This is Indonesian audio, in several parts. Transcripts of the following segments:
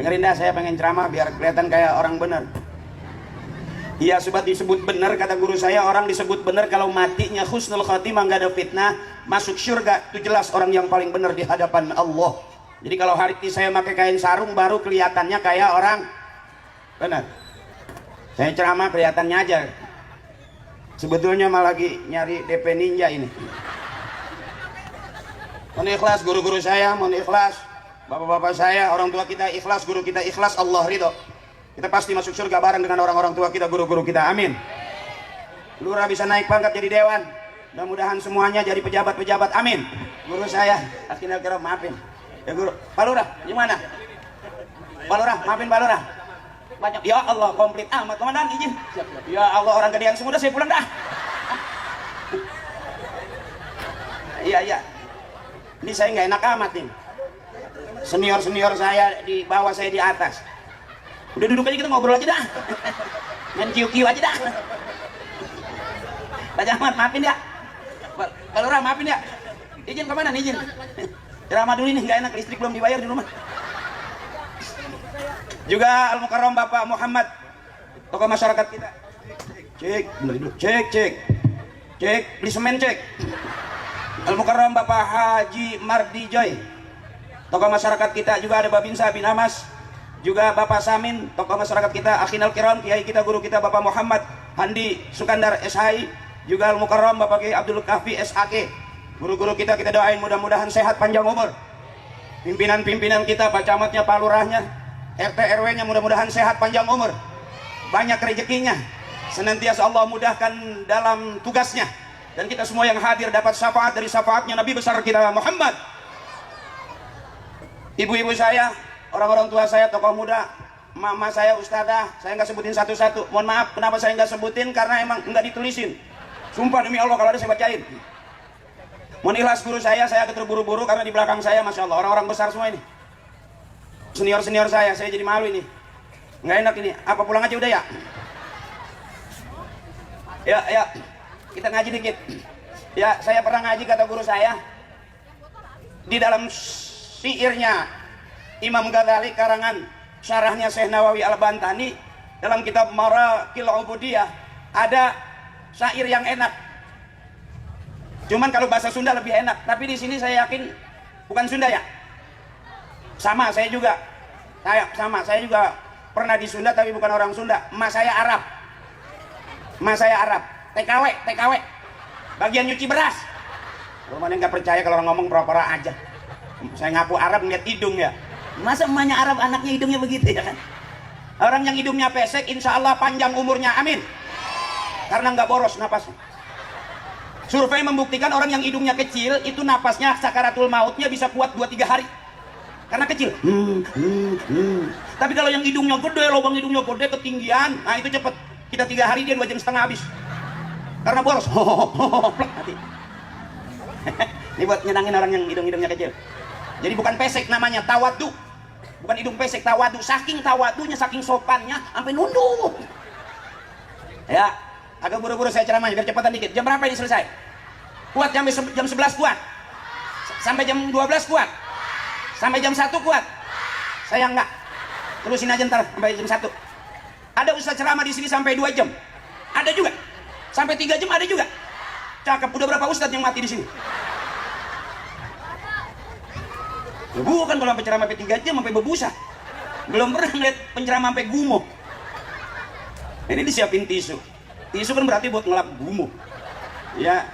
Dengerin dah, saya pengen ceramah biar kelihatan kayak orang bener. Iya, sobat, disebut bener kata guru saya, orang disebut bener kalau matinya husnul khotimah, nggak ada fitnah, masuk surga. Itu jelas orang yang paling bener di hadapan Allah. Jadi kalau hari ini saya pakai kain sarung baru kelihatannya kayak orang bener. Saya ceramah kelihatannya aja. Sebetulnya malah lagi nyari DP ninja ini. Mohon ikhlas guru-guru saya, mohon ikhlas bapak-bapak saya, orang tua kita ikhlas, guru kita ikhlas, Allah ridho. Kita pasti masuk surga bareng dengan orang-orang tua kita, guru-guru kita, amin. Lurah bisa naik pangkat jadi dewan, mudah-mudahan semuanya jadi pejabat-pejabat, amin. Guru saya, akhirnya kira maafin ya guru. Pak Lurah, gimana? Pak Lurah, maafin Pak Lurah. Banyak, ya Allah, komplit amat, komandan izin. Ya Allah, orang gedean semua, udah saya pulang dah. Iya. Ini saya nggak enak amat nih. Senior saya di bawah, saya di atas. Udah duduk aja, kita ngobrol aja dah. Main kiu-kiu aja dah. Pak Jamat, maafin ya. Pak Lurah, maafin ya. Izin kemana nih, izin? Ceramah dulu nih, nggak enak, listrik belum dibayar di rumah. Juga Al-Mukarram Bapak Muhammad, tokoh masyarakat kita. Cek, bener dulu. Cek, beli semen cek. Al-Mukarram Bapak Haji Mardi Joy, tokoh masyarakat kita. Juga ada Babinsa bin Amas, juga Bapak Samin, tokoh masyarakat kita. Akhinal Kiram, kiai kita, guru kita Bapak Muhammad Handi Sukandar SHI. Juga Al-Mukarram Bapak Kiai Abdul Kahfi SAK, guru-guru kita doain mudah-mudahan sehat panjang umur. Pimpinan-pimpinan kita, Pak Camatnya, Pak Lurahnya, RT RW-nya mudah-mudahan sehat panjang umur, banyak rezekinya, senantiasa Allah mudahkan dalam tugasnya, dan kita semua yang hadir dapat syafaat dari syafaatnya Nabi besar kita Muhammad. Ibu-ibu saya, orang-orang tua saya, tokoh muda, mama saya, ustadzah, saya nggak sebutin satu-satu. Mohon maaf, kenapa saya nggak sebutin? Karena emang nggak ditulisin. Sumpah demi Allah, kalau ada saya bacain. Mohon ikhlas guru saya agak terburu-buru karena di belakang saya, masya Allah, orang-orang besar semua ini. Senior saya jadi malu ini. Nggak enak ini. Apa pulang aja udah ya? Ya, kita ngaji dikit. Ya, saya pernah ngaji, kata guru saya, di dalam syairnya Imam Ghazali karangan syarahnya Syekh Nawawi Al-Bantani dalam kitab Marakil Ubudiyah, ada syair yang enak. Cuman kalau bahasa Sunda lebih enak, tapi di sini saya yakin bukan Sunda ya. Sama, saya juga pernah di Sunda tapi bukan orang Sunda. Emak saya Arab. TKW. Bagian nyuci beras. Lu mana nggak percaya kalau orang ngomong pura-pura aja. Saya ngaku Arab ngeliat hidung ya. Masa emaknya Arab anaknya hidungnya begitu ya kan? Orang yang hidungnya pesek insya Allah panjang umurnya, amin. Karena nggak boros napasnya. Survei membuktikan orang yang hidungnya kecil itu napasnya sakaratul mautnya bisa kuat 2-3 hari. Karena kecil. Tapi kalau yang hidungnya gede, lubang hidungnya gede, ketinggian, nah itu cepet. Kita 3 hari, dia 2,5 jam habis. Karena boros. Mati. Ini buat nyenangin orang yang hidungnya kecil. Jadi bukan pesek namanya, tawadu. Bukan hidung pesek, tawadu. Saking tawadunya, saking sopannya, sampai nunduk. Ya, agak buru-buru saya ceramahnya, biar cepatan dikit. Jam berapa ini selesai? Kuat sampai jam 11 kuat. Sampai jam 12 kuat. Sampai jam 1 kuat. Saya enggak. Terusin aja ntar sampai jam 1. Ada ustaz ceramah di sini sampai 2 jam. Ada juga. Sampai 3 jam ada juga. Cakep. Udah berapa ustaz yang mati di sini? Ya, bukan kalau sampai ceramah sampai 3 jam sampai berbusa. Belum pernah ngeliat penceramah sampai gumoh. Ini disiapin tisu. Tisu kan berarti buat ngelap gumoh. Ya,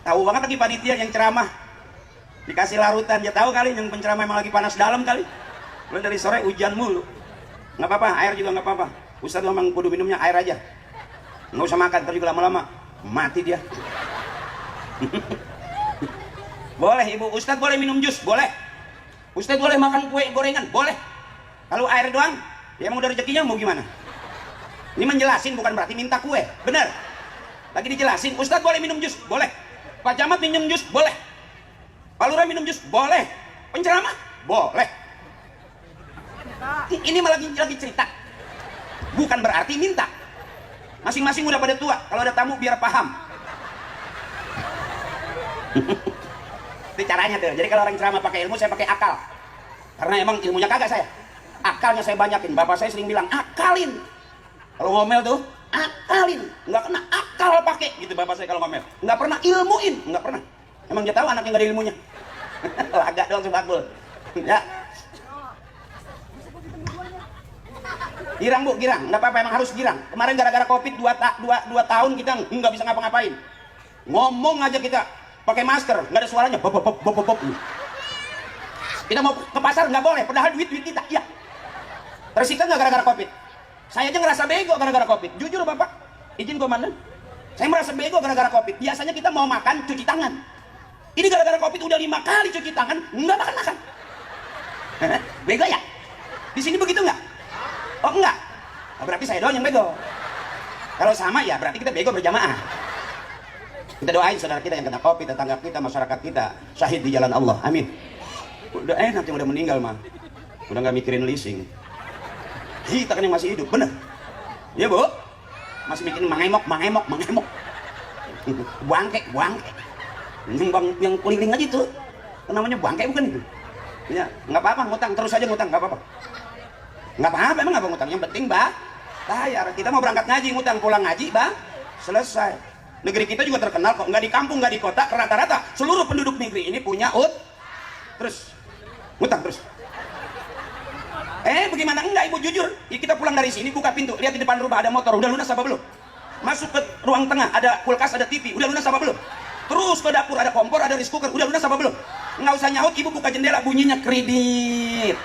tahu banget lagi panitia yang ceramah dikasih larutan. Ya tahu kali yang penceramah emang lagi panas dalam kali. Mulai dari sore hujan mulu. Nggak apa-apa, air juga nggak apa-apa. Ustadz memang kudu minumnya air aja. Nggak usah makan, ntar juga lama-lama mati dia. Boleh ibu Ustadz boleh minum jus, boleh. Ustadz boleh makan kue gorengan, boleh. Kalau air doang, ya emang udah rezekinya mau gimana? Ini menjelasin bukan berarti minta kue, bener. Lagi dijelasin, Ustadz boleh minum jus, boleh. Pak Camat minum jus, boleh. Pak Lurah minum jus, boleh. Penceramah, boleh. Ini malah lagi cerita, bukan berarti minta. Masing-masing udah pada tua, kalau ada tamu biar paham. Itu caranya tuh. Jadi kalau orang ceramah pakai ilmu, saya pakai akal. Karena emang ilmunya kagak saya. Akalnya saya banyakin. Bapak saya sering bilang, akalin. Kalau ngomel tuh, akalin. Nggak kena akal pakai gitu bapak saya kalau ngomel. Nggak pernah ilmuin, nggak pernah. Emang dia tahu anaknya nggak ada ilmunya. Laga doang sebakul. Ya. Girang bu, girang. Nggak apa-apa, emang harus girang. Kemarin gara-gara covid 2 tahun kita nggak bisa ngapa-ngapain. Ngomong aja kita pakai masker, nggak ada suaranya. Bop, bop, bop, bop, bop. Kita mau ke pasar nggak boleh, padahal duit kita. Iya. Tersiksa nggak gara-gara covid? Saya aja ngerasa bego gara-gara covid. Jujur bapak, izin komandan. Saya merasa bego gara-gara covid. Biasanya kita mau makan cuci tangan. Ini gara-gara covid udah 5 kali cuci tangan, nggak makan. Bego ya? Di sini begitu nggak? Oh enggak? Oh, berarti saya doang yang bego. Kalau sama ya berarti kita bego berjamaah. Kita doain saudara kita yang kena covid, tetangga kita, masyarakat kita syahid di jalan Allah. Amin. Udah enak yang udah meninggal mah. Udah nggak mikirin leasing. Kita kan yang masih hidup, bener? Iya bu? Masih mikirin mengemok. Buangke. Yang keliling aja itu. Namanya buangke bukan itu? Ya, nggak apa-apa ngutang, terus aja ngutang, nggak apa-apa. Nggak apa-apa, emang nggak ngutang. Yang penting bayar. Kita mau berangkat ngaji, ngutang, pulang ngaji, selesai. Negeri kita juga terkenal kok, nggak di kampung, nggak di kota, rata-rata seluruh penduduk negeri ini punya terus ngutang terus. Bagaimana enggak ibu jujur? Ya, kita pulang dari sini buka pintu, lihat di depan rumah ada motor, udah lunas apa belum? Masuk ke ruang tengah ada kulkas, ada TV, udah lunas apa belum? Terus ke dapur ada kompor, ada rice cooker, udah lunas apa belum? Nggak usah nyaut, ibu buka jendela bunyinya kredit.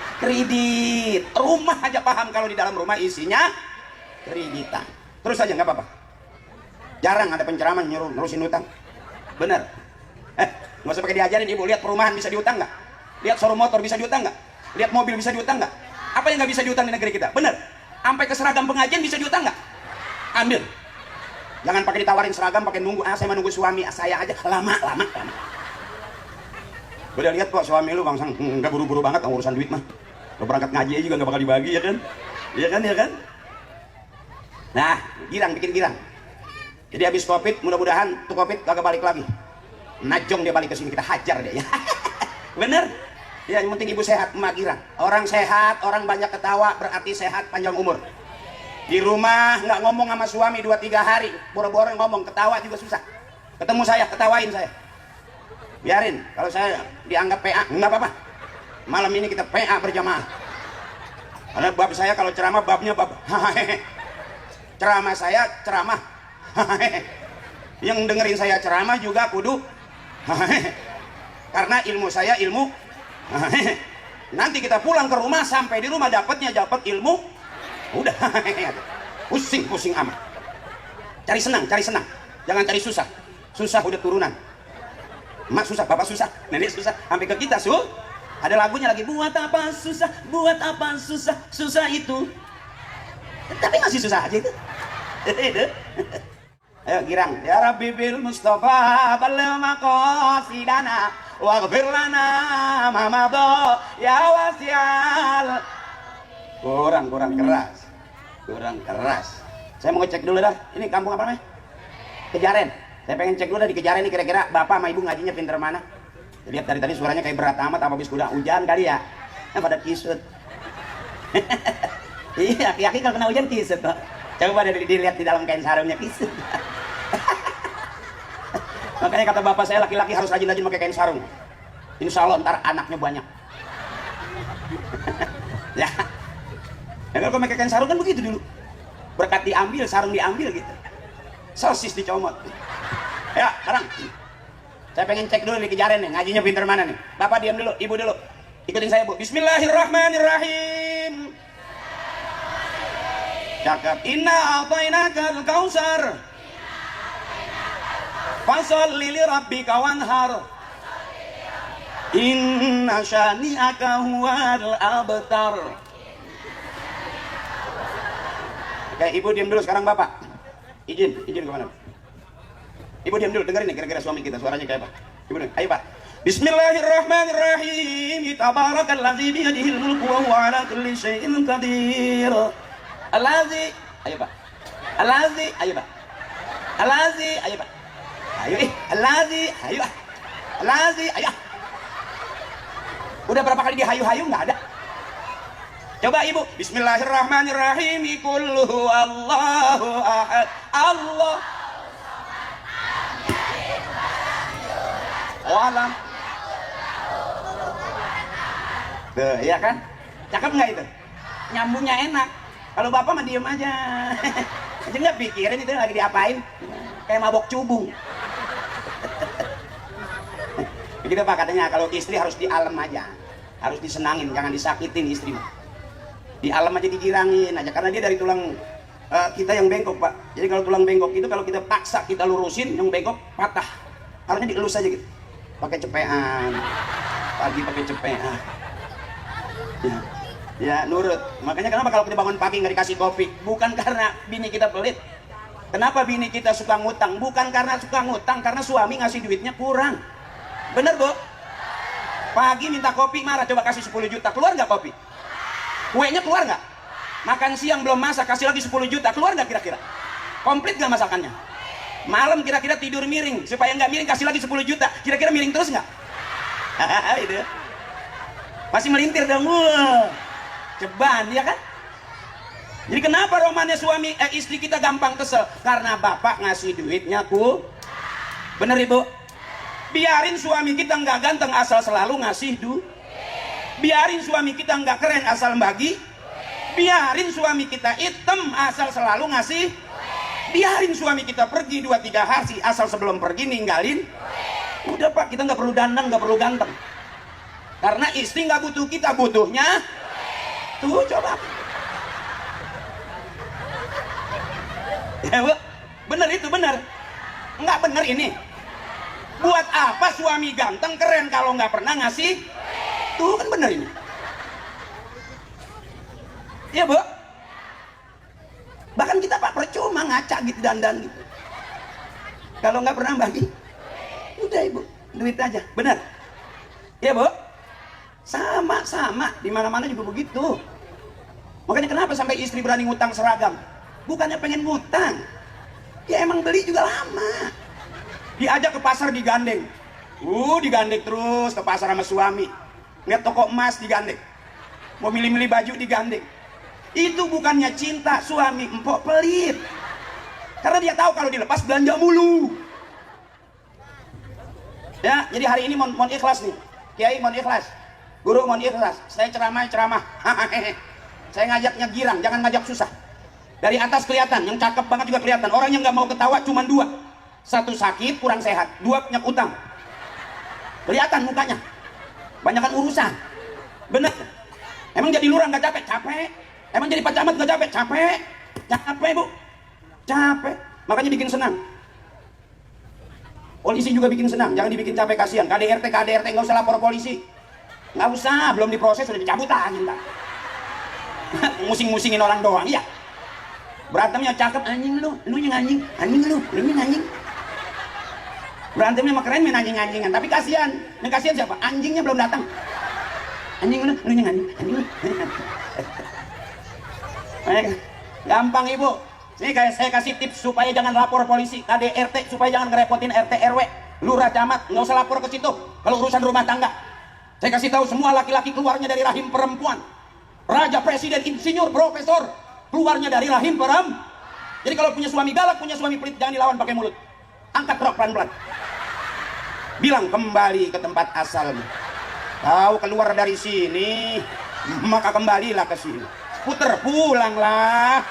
Rumah aja paham kalau di dalam rumah isinya kreditan. Terus aja nggak apa-apa. Jarang ada penceramah nyuruh nerusin utang. Bener. Nggak usah pakai diajarin ibu, lihat perumahan bisa diutang nggak? Lihat showroom motor bisa diutang nggak? Lihat mobil bisa diutang nggak? Apa yang nggak bisa diutang di negeri kita? Bener. Sampai ke seragam pengajian bisa diutang nggak? Ambil. Jangan pakai ditawarin seragam, pakai nunggu. Saya menunggu suami saya aja lama. Udah lihat kok suami lu bangsang nggak buru-buru banget urusan duit mah. Lo berangkat ngaji aja juga nggak bakal dibagi ya kan? Iya kan? Nah, bikin girang. Jadi habis covid, mudah-mudahan tuh covid kagak balik lagi. Najong dia balik ke sini, kita hajar dia ya. Bener? Ya, yang penting ibu sehat, emak girang. Orang sehat, orang banyak ketawa, berarti sehat, panjang umur. Di rumah nggak ngomong sama suami 2-3 hari, boro-boro ngomong, ketawa juga susah. Ketemu saya, ketawain saya. Biarin, kalau saya dianggap PA, nggak apa-apa. Malam ini kita PA berjamaah. Karena bab saya kalau ceramah, babnya bab. Ceramah saya, ceramah. Yang dengerin saya ceramah juga kudu. Karena ilmu saya ilmu. Nanti kita pulang ke rumah, sampai di rumah dapat ilmu. Udah. Pusing amat. Cari senang. Jangan cari susah. Susah udah turunan. Mak susah, bapak susah, nenek susah, sampai ke kita ada lagunya lagi, buat apa susah, susah itu. Tapi masih susah aja itu. Ayo girang. Ya Rabbi bil Mustafa balil maqasidana waghfir lana ma madha ya wasial. Kurang keras. Saya mau ngecek dulu dah. Ini kampung apa namanya? Kejaren. Saya pengen cek dulu dah di Kejaren ini kira-kira bapak sama ibu ngajinya pinter mana. Lihat dari tadi suaranya kayak berat amat, apa habis kuda hujan kali ya. Pada kisut. Iya, aki-aki kalau kena hujan kisut kok. Coba dilihat di dalam kain sarungnya kisut. Makanya kata bapak saya, laki-laki harus rajin-rajin pakai kain sarung. Insya Allah ntar anaknya banyak. Ya. Kalau pakai kain sarung kan begitu dulu. Berkat diambil, sarung diambil gitu. Sosis dicomot. Ya, sekarang saya pengen cek dulu di Kejaren nih, ngajinya pinter mana nih. Bapak diam dulu, ibu dulu. Ikutin saya bu. Bismillahirrahmanirrahim. Cakap. Inna a'tainakal kautsar. Fasholli li rabbika wanhar. Inna syani'aka huwal abtar. Oke, ibu diam dulu sekarang bapak. Izin kemana? Ibu diam dulu, dengerin nih kira-kira suami kita suaranya kayak apa. Ibu nih, ayo pak. Bismillahirrahmanirrahim. Tabarakalladzi biyadihil mulku wa huwa ala kulli syai'in qadir. Allazi, ayo pak. Allazi, ayo pak. Allazi, ayo pak. Ayo Allazi, ayo. Allazi, ayo. Udah berapa kali dihayu-hayu nggak ada. Coba ibu, bismillahirrahmanirrahim, qul huwallahu ahad, Allah alam. Tuh, ya kan? Cakep nggak itu? Nyambungnya enak. Kalau bapak mah diem aja. Aja nggak pikirin itu lagi diapain. Kayak mabok cubung. Begitu Pak katanya, kalau istri harus di alam aja. Harus disenangin, jangan disakitin istri. Di alam aja, digirangin aja. Karena dia dari tulang kita yang bengkok, Pak. Jadi kalau tulang bengkok itu kalau kita paksa kita lurusin, yang bengkok patah. Harusnya dielus aja gitu. Pakai cepean. Pagi pakai cepean. Ya, nurut. Makanya kenapa kalau kita bangun pagi nggak dikasih kopi? Bukan karena bini kita pelit. Kenapa bini kita suka ngutang? Bukan karena suka ngutang, karena suami ngasih duitnya kurang. Bener, Bu? Pagi minta kopi, marah, coba kasih 10 juta, keluar nggak kopi? Kuenya keluar nggak? Makan siang belum masak, kasih lagi 10 juta, keluar nggak kira-kira? Komplit nggak masakannya? Malam kira-kira tidur miring, supaya nggak miring kasih lagi 10 juta, kira-kira miring terus nggak? Itu masih melintir dong. Ceban, ya kan? Jadi kenapa romannya istri kita gampang kesel? Karena bapak ngasih duitnya bener ibu? Biarin suami kita nggak ganteng asal selalu ngasih biarin suami kita nggak keren asal bagi, biarin suami kita hitam asal selalu ngasih, biarin suami kita pergi 2-3 hari asal sebelum pergi ninggalin. Udah Pak, kita nggak perlu dandang, nggak perlu ganteng, karena istri nggak butuh kita, butuhnya tuh. Coba ya Bu, bener itu, bener nggak bener ini? Buat apa suami ganteng keren kalau nggak pernah ngasih? Tuh kan bener ini. Iya Bu. Bahkan kita Pak percuma ngaca gitu, dandan gitu. Kalau nggak pernah bagi, udah Ibu, duit aja. Bener. Iya Bu. Sama-sama di mana-mana juga begitu. Makanya kenapa sampai istri berani ngutang seragam? Bukannya pengen ngutang, ya emang beli juga lama. Diajak ke pasar digandeng, digandeng terus ke pasar sama suami. Lihat toko emas digandeng, mau milih-milih baju digandeng. Itu bukannya cinta, suami empok pelit. Karena dia tahu kalau dilepas belanja mulu. Ya, jadi hari ini mohon ikhlas nih, Kiai mohon ikhlas, Guru mohon ikhlas. Saya ceramah. Saya ngajaknya girang, jangan ngajak susah. Dari atas kelihatan, yang cakep banget juga kelihatan. Orang yang nggak mau ketawa cuma 2. Satu sakit, kurang sehat. 2 punya utang. Kelihatan mukanya. Banyakan urusan. Bener. Emang jadi lurah nggak capek? Capek. Emang jadi Pak Camat nggak capek? Capek. Capek Bu. Capek. Makanya bikin senang. Polisi juga bikin senang. Jangan dibikin capek, kasihan. KDRT nggak usah lapor polisi. Nggak usah. Belum diproses sudah dicabut aja. Musing-musingin orang doang. Iya. Berantemnya cakep, anjing lu yang anjing lu yang anjing. Berantemnya mah keren, main anjing-anjingan, tapi kasihan. Yang kasihan siapa? Anjingnya belum datang. Anjing lu yang anjing lu. Gampang Ibu. Ini kayak saya kasih tips supaya jangan lapor polisi, KDRT, supaya jangan ngerepotin RT RW, lurah, camat, nggak usah lapor ke situ. Kalau urusan rumah tangga, saya kasih tahu semua laki-laki keluarnya dari rahim perempuan. Raja, presiden, insinyur, profesor, keluarnya dari rahim perempuan. Jadi kalau punya suami galak, punya suami pelit, jangan dilawan pakai mulut. Angkat rok pelan-pelan. Bilang kembali ke tempat asalmu. Tahu keluar dari sini, maka kembalilah ke sini. Puter, pulanglah.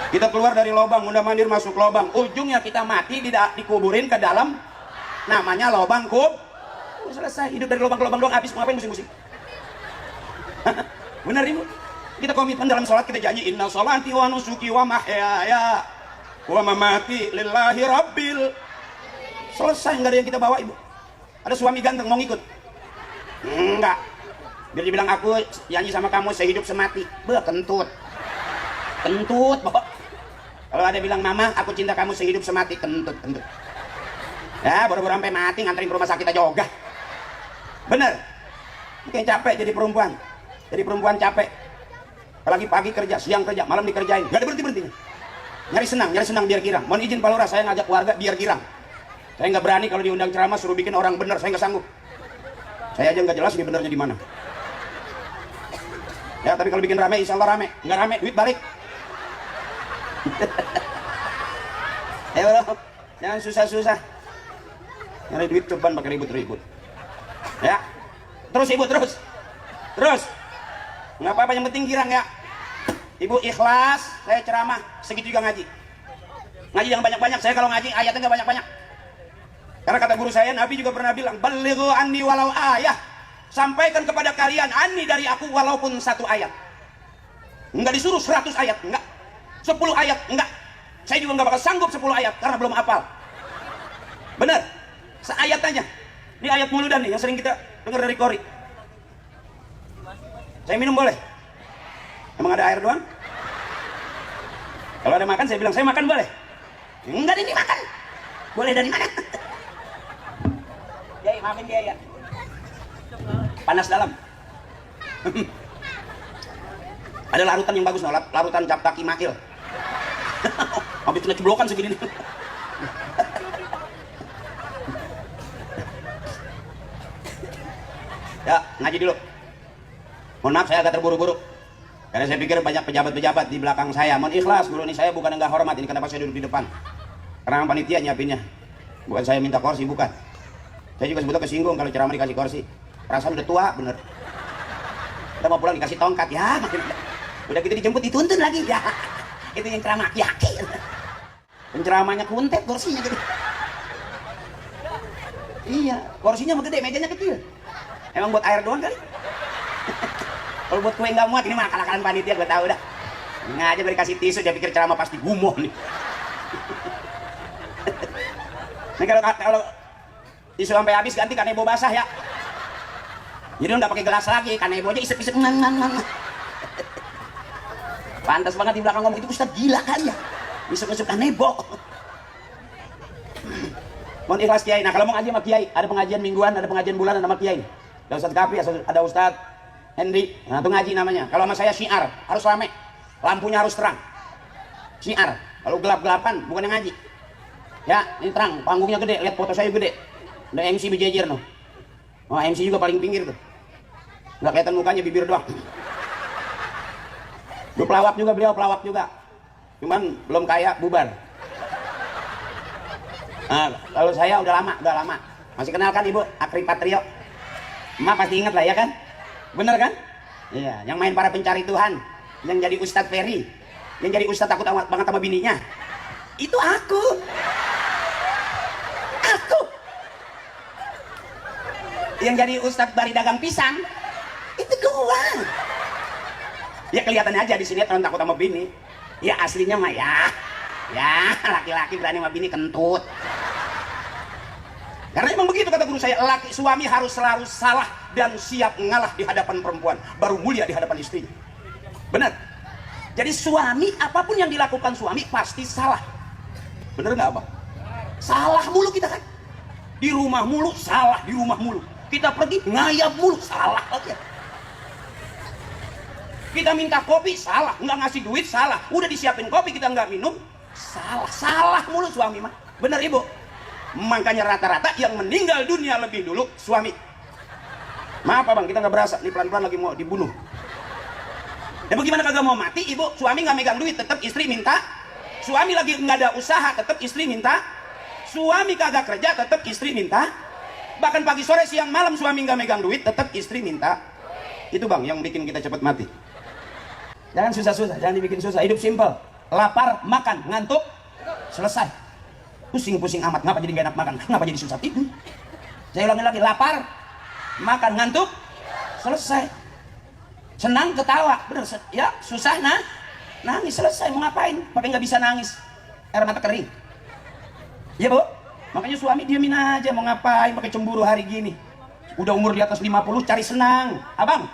Kita keluar dari lubang, mundar-mandir masuk lubang. Ujungnya kita mati, dikuburin ke dalam. Namanya lubang selesai. Hidup dari lubang ke lubang doang, habis. Mau ngapain musing-musing? Benar Ibu? Kita komitmen dalam sholat, kita janji inna sholati wa nusuki wa mahyaya wa mamati lillahi rabbil. Selesai, nggak ada yang kita bawa Ibu. Ada suami ganteng mau ngikut? Enggak. Biar dibilang aku janji sama kamu sehidup semati. Kentut Boh. Kalau ada bilang mama aku cinta kamu sehidup semati, kentut. Ya baru-baru sampai mati nganterin ke rumah sakit aja ogah. Bener. Kayak capek jadi perempuan. Jadi perempuan capek. Apalagi pagi kerja, siang kerja, malam dikerjain. Gak ada berhenti-berhentinya. Nyari senang biar girang. Mohon izin Pak Lurah, saya ngajak keluarga biar girang. Saya nggak berani kalau diundang ceramah suruh bikin orang bener, saya nggak sanggup. Saya aja nggak jelas ini benernya di mana. Ya, tapi kalau bikin rame, insya Allah rame. Nggak rame, duit balik. Ayo bro, jangan susah-susah. Nyari duit coban pakai ribut-ribut. Ya, terus ibu terus. Nggak apa-apa, yang penting girang ya. Ibu ikhlas, saya ceramah, segitu juga ngaji. Ngaji yang banyak-banyak, saya kalau ngaji ayatnya nggak banyak-banyak. Karena kata guru saya, Nabi juga pernah bilang, balighu anni walau ayah. Sampaikan kepada kalian anni dari aku walaupun 1 ayat. Enggak disuruh 100 ayat, enggak. 10 ayat, enggak. Saya juga enggak bakal sanggup 10 ayat karena belum hafal. Benar. Seayat aja. Ini ayat muludan nih yang sering kita dengar dari Kori. Saya minum boleh? Emang ada air doang? Kalau ada makan saya bilang saya makan boleh? Enggak, ini makan. Boleh dari mana? Ya, maafin dia ya. Panas dalam. Ada larutan yang bagus, larutan Japtaki Makil. Habis kena ceblokan segini nih. Ya, ngaji dulu. Mohon maaf saya agak terburu-buru. Karena saya pikir banyak pejabat-pejabat di belakang saya. Mohon ikhlas dulu nih, saya bukan enggak hormat, ini kenapa saya duduk di depan. Karena panitia nyiapinnya. Bukan saya minta kursi, bukan. Saya juga sebetulnya kesinggung kalau ceramah dikasih kursi. Perasaan udah tua bener. Udah mau pulang dikasih tongkat ya, udah gitu dijemput dituntun lagi ya. Itu yang ceramah aki-aki. Penceramahnya kuntet, kursinya gede. Iya, kursinya mah gede, mejanya kecil. Emang buat air doang kali. Kalau buat kue nggak muat, ini mah akal-akalan panitia, gue tahu dah. Nggak aja beri kasih tisu, dia pikir ceramah pasti gumoh nih. Nah kalau tisu sampai habis ganti kanebo basah ya. Jadi nggak pakai gelas lagi, kanebo aja isep-isep nang. Pantas banget di belakang ngomong itu Ustaz gila kan ya. Isep-isep kanebo. Mohon ikhlas kiai. Nah kalau mau ngaji sama kiai, ada pengajian mingguan, ada pengajian bulanan sama kiai. Ada Ustaz Kapi, ada Ustaz Henry. Nah itu ngaji namanya. Kalau sama saya syiar, harus rame. Lampunya harus terang. Syiar. Kalau gelap-gelapan bukan yang ngaji. Ya, ini terang, panggungnya gede, lihat foto saya gede. Ada MC berjejer noh. Oh, MC juga paling pinggir tuh. Nggak kelihatan mukanya, bibir doang. Lu pelawak juga, beliau pelawak juga. Cuman belum kaya, bubar. Nah, kalau saya udah lama. Masih kenal kan Ibu Akri Patrio? Emak pasti ingat lah ya kan? Bener kan? Iya, yang main para pencari Tuhan, yang jadi Ustadz Ferry, yang jadi Ustadz takut banget sama bininya. Itu aku. Yang jadi Ustadz Bari dagang pisang, itu gua. Ya kelihatannya aja di sini orang takut sama bini. Ya aslinya mah ya laki-laki berani sama bini kentut. Karena emang begitu kata guru saya, laki suami harus selalu salah dan siap ngalah di hadapan perempuan, baru mulia di hadapan istrinya. Benar. Jadi suami, apapun yang dilakukan suami pasti salah. Bener nggak Abang? Salah mulu kita kan. Di rumah mulu salah, di rumah mulu. Kita pergi ngayap mulu, salah lagi. Kita minta kopi, salah. Nggak ngasih duit, salah. Udah disiapin kopi, kita nggak minum, salah mulu suami mah. Bener Ibu? Makanya rata-rata yang meninggal dunia lebih dulu suami. Maaf Bang, kita nggak berasa. Ini pelan-pelan lagi mau dibunuh. Ya bagaimana kagak mau mati Ibu? Suami nggak megang duit, tetap istri minta. Suami lagi nggak ada usaha, tetap istri minta. Suami kagak kerja, tetap istri minta. Bahkan pagi sore siang malam suami nggak megang duit, tetap istri minta. Itu Bang yang bikin kita cepat mati. Jangan susah-susah, jangan dibikin susah. Hidup simpel. Lapar, makan, ngantuk, selesai. Pusing-pusing amat, ngapa jadi gak enak makan? Ngapa jadi susah tidur? Saya ulangi lagi, lapar, makan, ngantuk, selesai. Senang, ketawa, bener ya, susah nangis, selesai. Mau ngapain? Pakai nggak bisa nangis, air mata kering. Ya Bu, makanya suami diamin aja, mau ngapain pakai cemburu hari gini. Udah umur di atas 50 cari senang. Abang,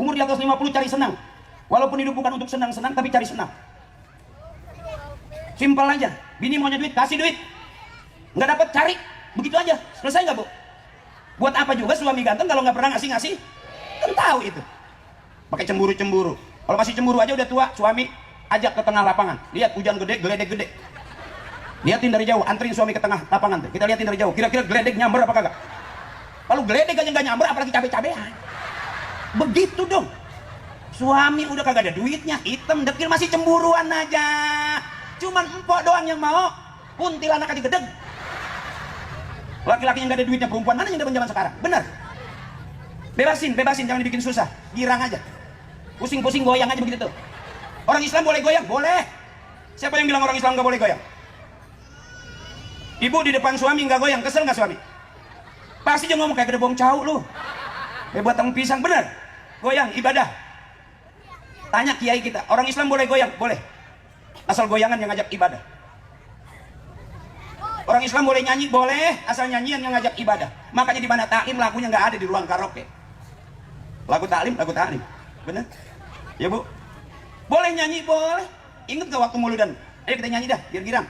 umur di atas 50 cari senang. Walaupun hidup bukan untuk senang-senang, tapi cari senang. Simpel aja. Bini maunya duit, kasih duit. Nggak dapat, cari. Begitu aja. Selesai nggak Bu? Buat apa juga suami ganteng kalau nggak pernah ngasih-ngasih? Kan tahu itu. Pakai cemburu-cemburu. Kalau masih cemburu aja udah tua, suami ajak ke tengah lapangan. Lihat hujan gede, geledek gede. Lihatin dari jauh, anterin suami ke tengah lapangan tuh. Kita lihatin dari jauh. Kira-kira geledek nyamber apa kagak? Kalau geledek aja nggak nyamber, apalagi cabe-cabean. Begitu dong. Suami udah kagak ada duitnya, hitam dekil masih cemburuan aja. Cuman empok doang yang mau, kuntilanak aja gedeg. Laki-laki yang gak ada duitnya, perempuan mana yang zaman sekarang? Bener. Bebasin, jangan dibikin susah. Girang aja. Pusing-pusing goyang aja begitu tuh. Orang Islam boleh goyang? Boleh. Siapa yang bilang orang Islam gak boleh goyang? Ibu di depan suami gak goyang, kesel gak suami? Pasti dia ngomong kayak gede bong cau lu. Kayak batang pisang, bener. Goyang, ibadah. Tanya kiai kita, orang Islam boleh goyang? Boleh. Asal goyangan yang ngajak ibadah. Orang Islam boleh nyanyi? Boleh. Asal nyanyian yang ngajak ibadah. Makanya di mana taklim lagunya nggak ada di ruang karaoke. Lagu taklim. Bener? Ya bu? Boleh nyanyi? Boleh. Ingat gak waktu mauludan? Ayo kita nyanyi dah, biar girang.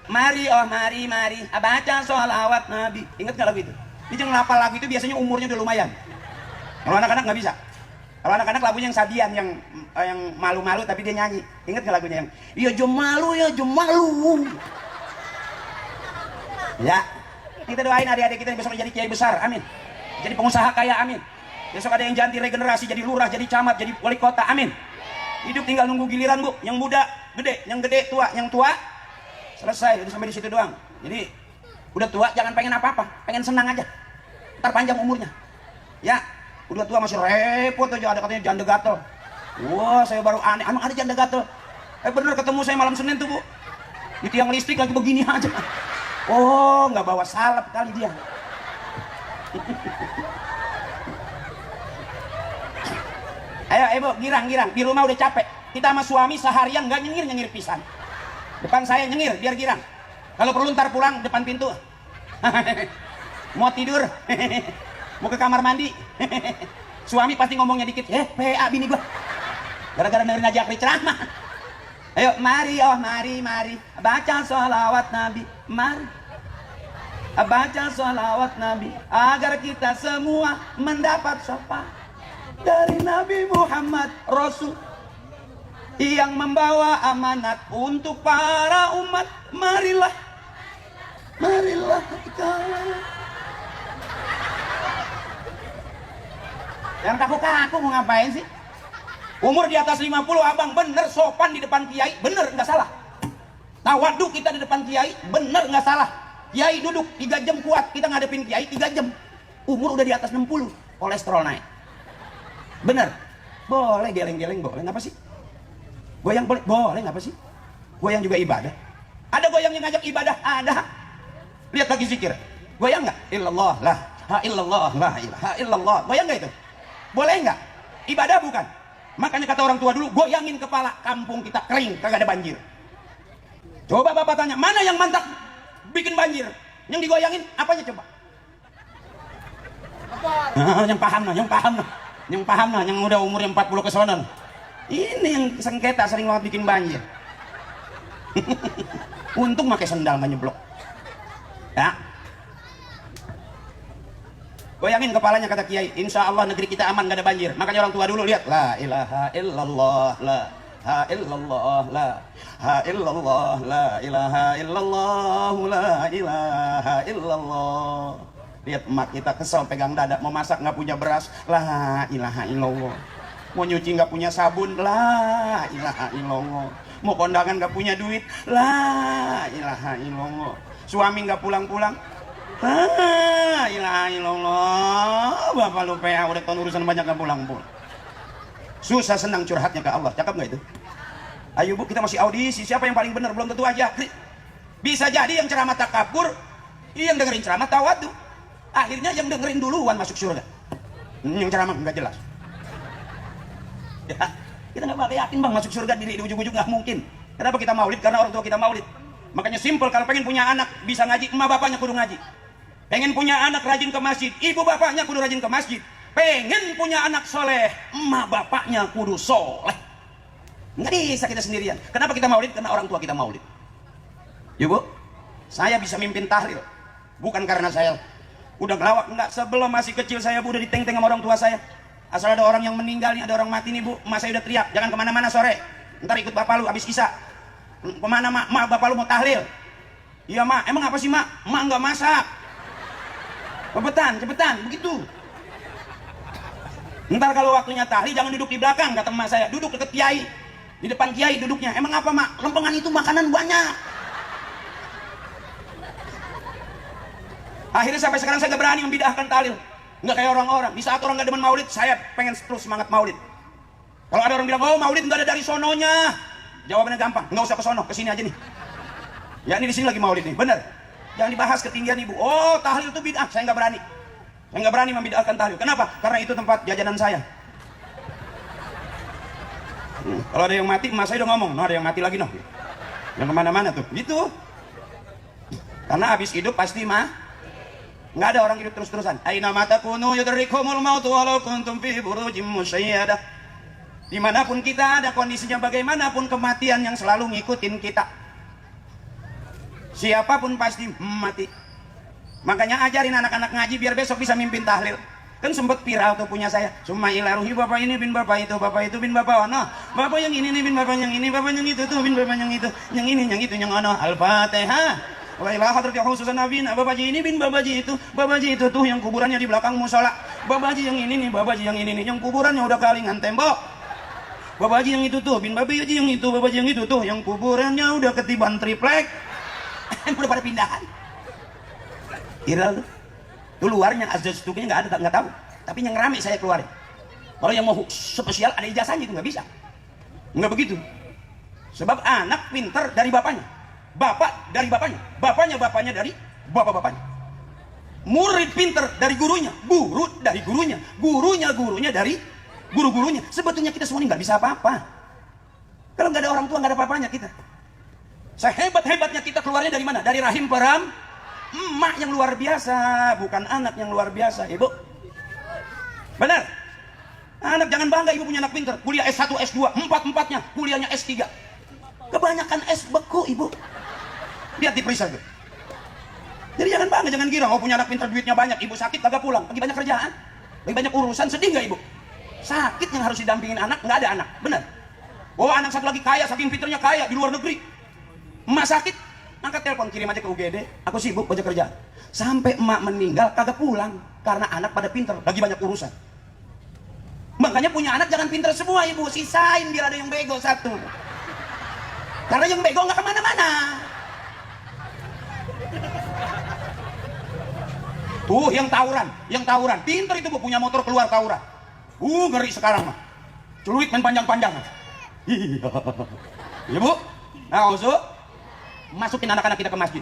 Mari, oh mari, baca sholawat Nabi. Ingat gak lagu itu? Ini jangan ngapal lagu itu, biasanya umurnya udah lumayan. Kalau anak-anak nggak bisa. Kalau anak-anak lagunya yang sabian, yang malu-malu tapi dia nyanyi. Ingat gak lagunya yang ya jom malu. Ya, kita doain adik-adik kita yang besok jadi kiai besar, amin. Jadi pengusaha kaya, amin. Besok ada yang jadi regenerasi, jadi lurah, jadi camat, jadi wali kota, amin. Hidup tinggal nunggu giliran bu. Yang muda gede, yang gede tua, yang tua selesai. Udah sampai di situ doang. Jadi udah tua jangan pengen apa-apa, pengen senang aja. Ntar panjang umurnya. Ya, udah tua masih repot aja, ada katanya janda gatel. Wah, saya baru aneh, emang ada janda gatel? Bener ketemu saya malam Senin tuh bu. Di tiang listrik lagi begini aja. Oh, nggak bawa salep kali dia. Ayo, ibu, girang. Di rumah udah capek. Kita sama suami seharian nggak nyengir pisan. Depan saya nyengir, biar girang. Kalau perlu ntar pulang depan pintu. Mau tidur, mau ke kamar mandi. Suami pasti ngomongnya dikit. PA bini gua. Gara-gara dengerin Haji Akri ceramah. Ayo, mari, baca sholawat Nabi. Mari. Baca sholawat Nabi agar kita semua mendapat syafaat dari Nabi Muhammad Rasul yang membawa amanat untuk para umat. Marilah kita. Yang kaku-kaku mau ngapain sih? Umur di atas 50 abang bener sopan di depan kiai, bener nggak salah. Tawadu kita di depan kiai, bener nggak salah. Kiai duduk 3 jam kuat, kita ngadepin kiai 3 jam. Umur udah di atas 60, kolesterol naik. Bener? Boleh geleng-geleng, boleh ngapa sih? Goyang boleh ngapa sih? Goyang juga ibadah. Ada goyang yang ngajak ibadah? Ada. Lihat lagi zikir. Goyang nggak? Illallah lah, illallah la ilaha illallah. Goyang nggak itu? Boleh nggak? Ibadah bukan? Makanya kata orang tua dulu, goyangin kepala, kampung kita kering, kagak ada banjir. Coba bapak tanya, mana yang mantap bikin banjir? Yang digoyangin apanya coba? Yang paham nah, yang udah umurnya 40 ke sono. Ini yang sengketa sering banget bikin banjir. Untung pakai sendal nggak nyeblok. Ya. Goyangin kepalanya kata kiai, insya Allah negeri kita aman, gak ada banjir. Makanya orang tua dulu lihat, la ilaha illallah, la ilaha illallah, la ilaha illallah, la ilaha illallah, la ilaha illallah. Lihat emak kita kesel pegang dada, mau masak nggak punya beras, la ilaha illallah. Mau nyuci nggak punya sabun, la ilaha illallah. Mau kondangan nggak punya duit, la ilaha illallah. Suami nggak pulang-pulang, la ilaha illallah. Bapak lu PA udah tahun urusan banyak gak pulang-pulang. Susah senang curhatnya ke Allah. Cakep gak itu? Ayo bu, kita masih audisi. Siapa yang paling benar? Belum tentu aja. Bisa jadi yang ceramah takabur, yang dengerin ceramah tawadu. Akhirnya yang dengerin duluan masuk surga. Yang ceramah nggak jelas. Ya, kita nggak bakal yakin bang masuk surga di ujung-ujung nggak mungkin. Kenapa kita maulid? Karena orang tua kita maulid. Makanya simpel, kalau pengen punya anak bisa ngaji, emak bapaknya kudu ngaji. Pengen punya anak rajin ke masjid, ibu bapaknya kudu rajin ke masjid. Pengen punya anak soleh, emak bapaknya kudu soleh. Nggak bisa kita sendirian. Kenapa kita maulid? Karena orang tua kita maulid. Yuk bu, saya bisa mimpin tahlil bukan karena saya udah ngelawak, enggak. Sebelum masih kecil saya bu udah diteng-teng sama orang tua saya. Asal ada orang yang meninggal nih, ada orang mati nih bu, emak saya udah teriak, jangan kemana-mana sore, ntar ikut bapak lu habis isya. Kemana mak? Bapak lu mau tahlil? Iya mak. Emang apa sih mak? Mak nggak masak. cepetan, begitu. Ntar kalau waktunya tahlil jangan duduk di belakang, kata emak saya, duduk deket kiai. Di depan kiai duduknya. Emang apa, Mak? Lempengan itu makanan banyak. Akhirnya sampai sekarang saya gak berani membidahkan tahlil. Nggak kayak orang-orang. Di saat orang gak demen maulid, saya pengen terus semangat maulid. Kalau ada orang bilang, oh maulid nggak ada dari sononya, jawabannya gampang, nggak usah ke sono, ke sini aja nih. Ya ini di sini lagi maulid nih, bener. Jangan dibahas ketinggian ibu. Oh tahlil itu bid'ah, saya nggak berani. Saya nggak berani membid'ahkan tahlil. Kenapa? Karena itu tempat jajanan saya. Kalau ada yang mati, emas saya udah ngomong, no, ada yang mati lagi noh. Yang kemana-mana tuh, gitu. Karena habis hidup pasti nggak ada orang hidup terus-terusan. Aina mata kunu yudrikumul maut walau kuntum fi burujim musayyadah. Dimanapun kita ada, kondisinya bagaimanapun, kematian yang selalu ngikutin kita. Siapapun pasti mati. Makanya ajarin anak-anak ngaji biar besok bisa mimpin tahlil. Kan sempet viral tuh punya saya. Summa ila ruhi, bapak ini bin bapak itu bin bapak ono. Bapak yang ini bin bapak yang ini, bapak yang itu tuh bin bapak yang itu, yang ini yang itu yang ono. Al-Fatihah. Wa ila hadrati khususan nabiyina babaji ini bin babaji itu tuh yang kuburannya di belakang musola. Babaji yang ini nih, babaji yang ini nih, yang kuburannya udah kalingan tembok. Babaji yang itu tuh bin babaji yang itu, babaji yang itu tuh yang kuburannya udah ketiban triplek. Udah pada pindahan. Viral tuh. Itu luarnya azaz tuknya nggak tahu. Tapi yang rame saya keluarin. Kalau yang mau spesial ada ijazahnya itu nggak bisa. Nggak begitu. Sebab anak pinter dari bapaknya, bapak dari bapaknya dari bapak-bapaknya. Murid pinter dari gurunya, guru dari gurunya dari guru-gurunya. Sebetulnya kita semua ini nggak bisa apa-apa. Kalau nggak ada orang tua nggak ada apa-apanya kita. Sehebat-hebatnya kita keluarnya dari mana? Dari rahim emak yang luar biasa, bukan anak yang luar biasa, ibu. Benar? Anak jangan bangga ibu punya anak pinter, kuliah S1, S2, empat-empatnya kuliahnya S3. Kebanyakan S beku ibu. Lihat di perisai tuh. Jadi jangan bangga, jangan kira, oh punya anak pinter duitnya banyak, ibu sakit kagak pulang, lagi banyak kerjaan, lagi banyak urusan, sedih nggak ibu? Sakit yang harus didampingin anak, nggak ada anak, benar? Oh anak satu lagi kaya, saking pinternya kaya di luar negeri. Emak sakit, angkat telepon, kirim aja ke UGD, aku sibuk banyak kerjaan. Sampai emak meninggal kagak pulang karena anak pada pinter, lagi banyak urusan. Makanya punya anak jangan pinter semua ibu, sisain biar ada yang bego satu. Karena yang bego nggak kemana-mana. Tuh yang tawuran, pinter itu bu, punya motor keluar tawuran. Ngeri sekarang mah, celuit main panjang-panjangan. Iya bu, nah usul. Masukin anak-anak kita ke masjid.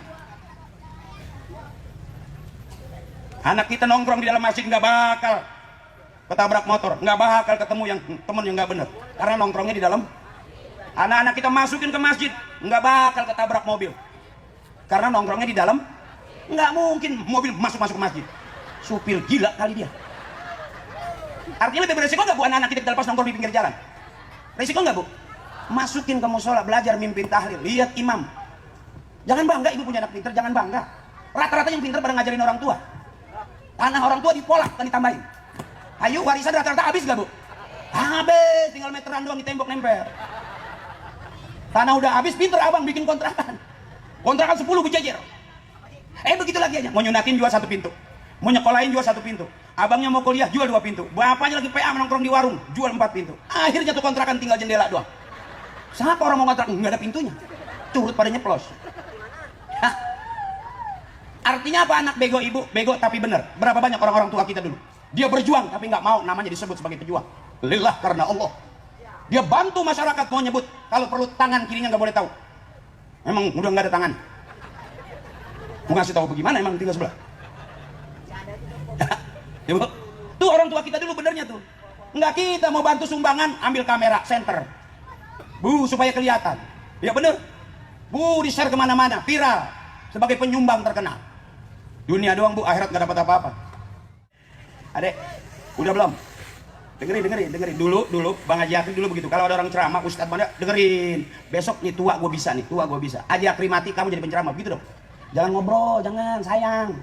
Anak kita nongkrong di dalam masjid nggak bakal ketabrak motor, nggak bakal ketemu yang temen yang nggak bener, karena nongkrongnya di dalam. Anak-anak kita masukin ke masjid, nggak bakal ketabrak mobil, karena nongkrongnya di dalam. Nggak mungkin mobil masuk ke masjid. Supir gila kali dia. Artinya lebih beresiko nggak bu anak-anak kita lepas nongkrong di pinggir jalan? Resiko nggak bu? Masukin ke musola, belajar mimpin tahlil, lihat imam. Jangan bangga ibu punya anak pinter, jangan bangga. Rata-rata yang pinter pada ngajarin orang tua. Tanah orang tua dipolak dan ditambahin. Ayo warisan rata-rata habis gak bu? Habis, tinggal meteran doang di tembok nempel. Tanah udah habis, pinter abang bikin kontrakan. Kontrakan 10 berjejer. Begitu lagi aja, mau nyunatin jual 1 pintu. Mau nyekolahin jual 1 pintu. Abangnya mau kuliah jual 2 pintu. Bapaknya lagi PA menongkrong di warung, jual 4 pintu. Akhirnya tuh kontrakan tinggal jendela doang. Siapa orang mau kontrak? Nggak ada pintunya. Curut pada nyeplos. Hah? Artinya apa anak bego ibu? Bego tapi benar. Berapa banyak orang-orang tua kita dulu? Dia berjuang tapi nggak mau namanya disebut sebagai pejuang. Lillah karena Allah. Dia bantu masyarakat mau nyebut. Kalau perlu tangan kirinya nggak boleh tahu. Emang udah nggak ada tangan. Mau ngasih tahu bagaimana emang tinggal sebelah. Ibu, tuh orang tua kita dulu benernya tuh. Nggak kita mau bantu sumbangan ambil kamera center. Bu supaya kelihatan. Ya bener. Bu di share kemana-mana, viral sebagai penyumbang terkenal. Dunia doang bu, akhirat nggak dapat apa-apa. Adek, udah belum? Dengerin. Dulu Bang Haji Akri dulu begitu. Kalau ada orang ceramah, Ustadz mana dengerin. Besok nih tua gue bisa. Haji Akri mati, kamu jadi penceramah, begitu dong. Jangan ngobrol, jangan sayang.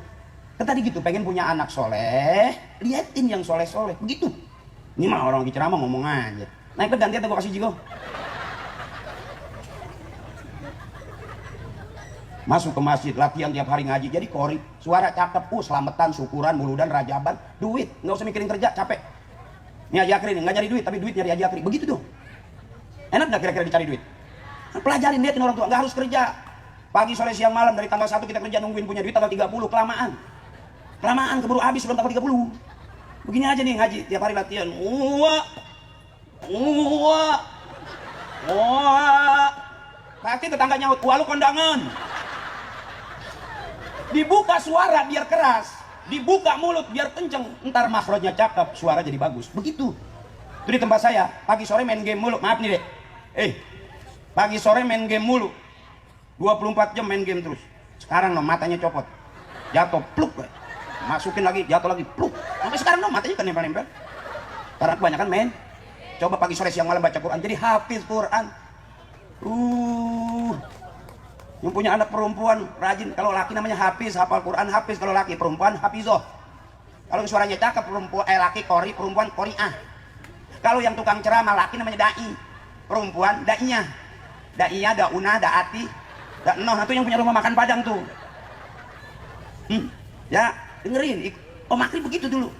Kan tadi gitu, pengen punya anak soleh, liatin yang soleh-soleh, begitu. Ini mah orang lagi ceramah ngomong aja. Naik ganti atau gue kasih jigo. Masuk ke masjid, latihan tiap hari ngaji, jadi kori, suara cakep, selamatan, syukuran, muludan, rajaban, duit, nggak usah mikirin kerja, capek. Ini Haji Akri nih, nggak nyari duit, tapi duit nyari Haji Akri, begitu tuh. Enak nggak kira-kira dicari duit? Pelajarin, liatin orang tua, nggak harus kerja. Pagi, sore, siang, malam, dari tanggal 1 kita kerja nungguin punya duit tanggal 30, kelamaan. Kelamaan, keburu habis sebelum tanggal 30. Begini aja nih ngaji, tiap hari latihan. Pasti tetangga nyaut, wah lu kondangan. Dibuka suara biar keras, dibuka mulut biar kenceng, ntar makhrajnya cakep, suara jadi bagus. Begitu. Itu di tempat saya, pagi sore main game mulu. Maaf nih deh. Pagi sore main game mulu. 24 jam main game terus. Sekarang no, matanya copot. Jatuh, pluk. Masukin lagi, jatuh lagi, pluk. Sampai sekarang no, matanya kan nempel-nempel. Karena kebanyakan main. Coba pagi sore siang malam baca Quran, jadi hafiz Quran. Yang punya anak perempuan rajin, kalau laki namanya hafiz, hafal Quran hafiz, kalau laki, perempuan hafizoh. Kalau suaranya cakep, perempuan laki qori, perempuan qoriah. Kalau yang tukang ceramah laki namanya dai, perempuan daiyah. Daiyah, dauna, daati, danoh, itu yang punya rumah makan Padang tuh. Ya, dengerin. Om Akri begitu dulu.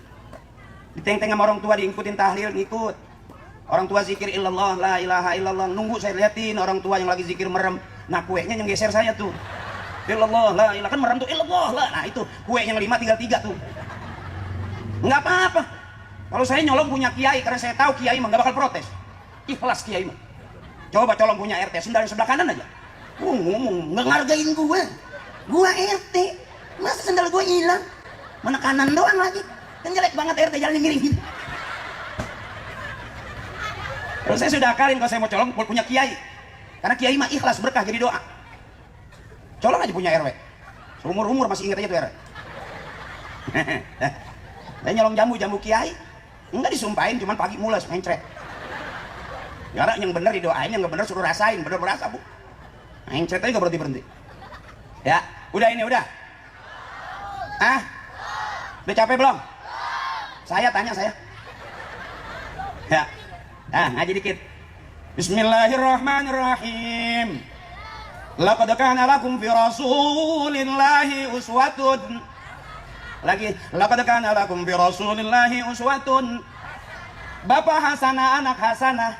Diteng-teng sama orang tua, diikutin tahlil, ngikut. Orang tua zikir illallah, la ilaha illallah. Nunggu saya liatin orang tua yang lagi zikir merem. Nah kuenya yang geser saya tuh. Illallah, la ilaha, kan merem tuh illallah, la. Nah itu kue yang 5 tinggal 3 tuh. Nggak apa-apa. Kalau saya nyolong punya kiai, karena saya tahu kiai mah nggak bakal protes. Ikhlas kiai mah. Coba colong punya RT, sendal sebelah kanan aja. Nggak ngargain gue. Gue RT. Masa sendal gue hilang? Mana kanan doang lagi. Kan jelek banget RT jalannya miring gitu. Kalau saya sudah akalin kalau saya mau colong punya kiai. Karena kiai mah ikhlas berkah jadi doa. Colong aja punya RW. Seumur-umur masih ingat aja tuh RW. Saya nyolong jambu kiai. Enggak disumpahin, cuman pagi mules mencret. Gara yang bener didoain, yang nggak bener suruh rasain, bener berasa bu. Mencret aja nggak berhenti. Ya, udah ini udah. Udah capek belum? Saya tanya saya. Ya. Ngaji dikit. Bismillahirrahmanirrahim. Laqad kana lakum fi rasulillahi uswatun. Lagi, laqad kana lakum fi rasulillahi uswatun. Bapak hasanah, anak hasanah.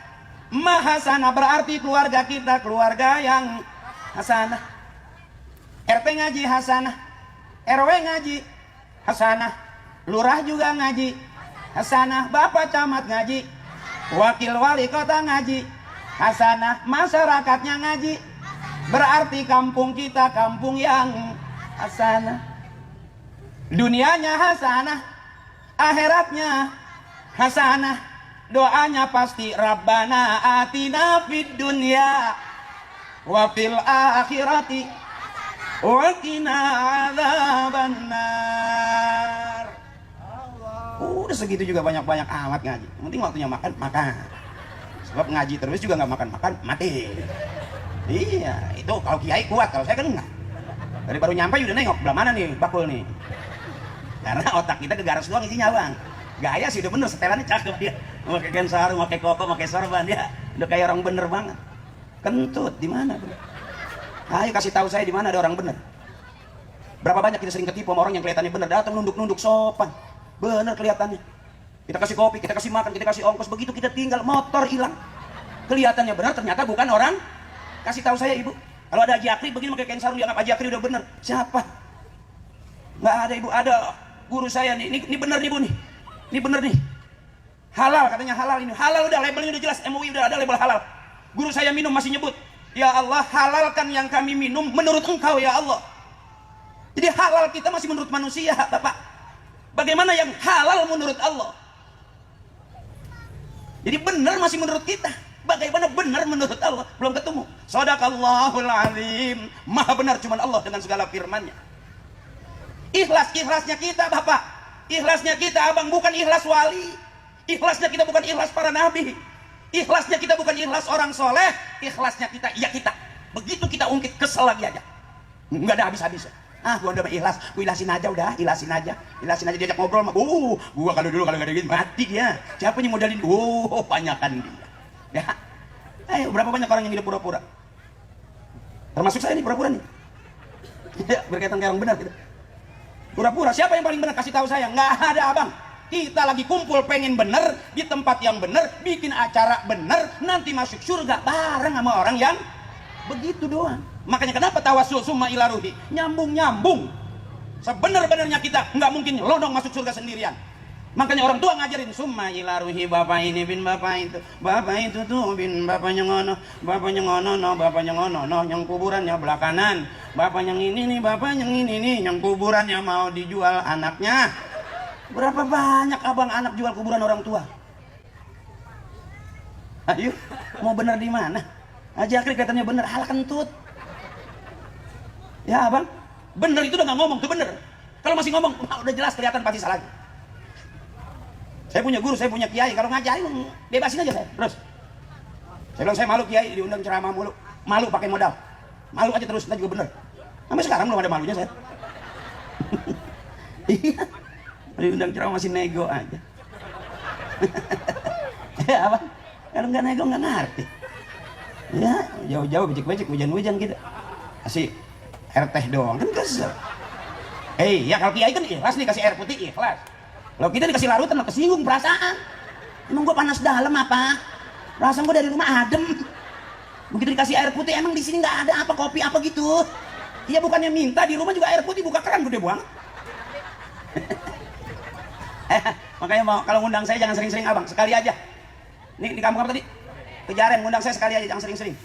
Ma hasanah berarti keluarga kita, keluarga yang hasanah. RT ngaji hasanah. RW ngaji hasanah. Lurah juga ngaji hasanah. Bapak camat ngaji. Wakil wali kota ngaji hasanah, masyarakatnya ngaji, berarti kampung kita kampung yang hasanah. Dunianya hasanah, akhiratnya hasanah. Doanya pasti Rabbana atina fid dunya wa fil akhirati wa qina adzabannar. Udah segitu juga banyak-banyak amat ngaji. Yang penting waktunya makan. Sebab ngaji terus juga nggak makan, mati. Iya, itu kalau kiai kuat, kalau saya kan enggak. Dari baru nyampe udah nengok, belah mana nih bakul nih. Karena otak kita kegaras doang isinya bang. Gaya sih udah bener, setelannya cakep dia. Pakai kain sarung, pakai koko, pakai sorban dia. Udah kayak orang bener banget. Kentut, di mana bro? Ayo kasih tahu saya di mana ada orang bener. Berapa banyak kita sering ketipu sama orang yang kelihatannya bener, datang nunduk-nunduk sopan. Bener kelihatannya. Kita kasih kopi, kita kasih makan, kita kasih ongkos, begitu kita tinggal motor hilang. Kelihatannya benar, ternyata bukan orang. Kasih tahu saya ibu, kalau ada Haji Akri begini pakai kain sarung dianggap Haji Akri udah bener. Siapa? Nggak ada ibu, ada guru saya nih. Ini bener nih bu nih. Ini bener nih. Halal katanya, halal ini. Halal udah labelnya udah jelas, MUI udah ada label halal. Guru saya minum masih nyebut, ya Allah halalkan yang kami minum menurut engkau ya Allah. Jadi halal kita masih menurut manusia Bapak. Bagaimana yang halal menurut Allah? Jadi benar masih menurut kita. Bagaimana benar menurut Allah? Belum ketemu. Shadaqallahul azim. Maha benar cuma Allah dengan segala firman-Nya. Ikhlas-ikhlasnya kita Bapak. Ikhlasnya kita abang bukan ikhlas wali. Ikhlasnya kita bukan ikhlas para nabi. Ikhlasnya kita bukan ikhlas orang soleh. Ikhlasnya kita, ya kita. Begitu kita ungkit kesel lagi aja. Nggak ada habis-habisnya. Gua udah ikhlas, gua ilasin aja udah, ilasin aja diajak ngobrol mah. Gua kalau dulu kalau nggak ada gitu mati dia. Siapa yang modalin? Banyakan dia. Ya. Ayo berapa banyak orang yang hidup pura-pura? Termasuk saya nih pura-pura nih. Berkaitan kayak orang benar kita. Pura-pura, siapa yang paling benar? Kasih tahu saya. Nggak ada abang. Kita lagi kumpul pengen bener di tempat yang bener, bikin acara bener, nanti masuk surga bareng sama orang yang begitu doang. Makanya kenapa tawasul summa ila ruhi? Nyambung-nyambung. Sebenar-benarnya kita nggak mungkin nyelonong masuk surga sendirian. Makanya orang tua ngajarin summa ila ruhi, bapak ini bin bapak itu, bapak itu tuh bin bapaknya ngono, bapaknya ngono, yang kuburannya belah kanan, bapak yang ini nih, bapak yang ini nih, yang kuburannya mau dijual anaknya. Berapa banyak abang anak jual kuburan orang tua? Ayo, mau bener di mana? Haji Akri katanya bener, halah kentut. Ya abang, bener itu udah nggak ngomong tuh bener. Kalau masih ngomong, udah jelas kelihatan pasti salah. Saya punya guru, saya punya kiai, kalau ngajarin bebasin aja saya. Terus saya bilang saya malu kiai diundang ceramah mulu, malu pakai modal, malu aja terus, kita juga bener. Sampai sekarang belum ada malunya saya. Iya, diundang ceramah masih nego aja. Ya apa? Kalau nggak nego nggak ngerti. Ya jauh-jauh becek-becek hujan-hujan kita. Kasih air teh doang kan kesel. Ya kalau kiai kan ikhlas nih kasih air putih ikhlas. Kalau kita dikasih larutan kesinggung perasaan. Emang gua panas dalam apa? Perasaan gua dari rumah adem. Begitu dikasih air putih emang di sini nggak ada apa kopi apa gitu. Iya bukannya minta di rumah juga air putih buka keran gede buang. Makanya mau kalau ngundang saya jangan sering-sering abang, sekali aja. Nih di kampung apa tadi? Kejaren ngundang saya sekali aja, jangan sering-sering.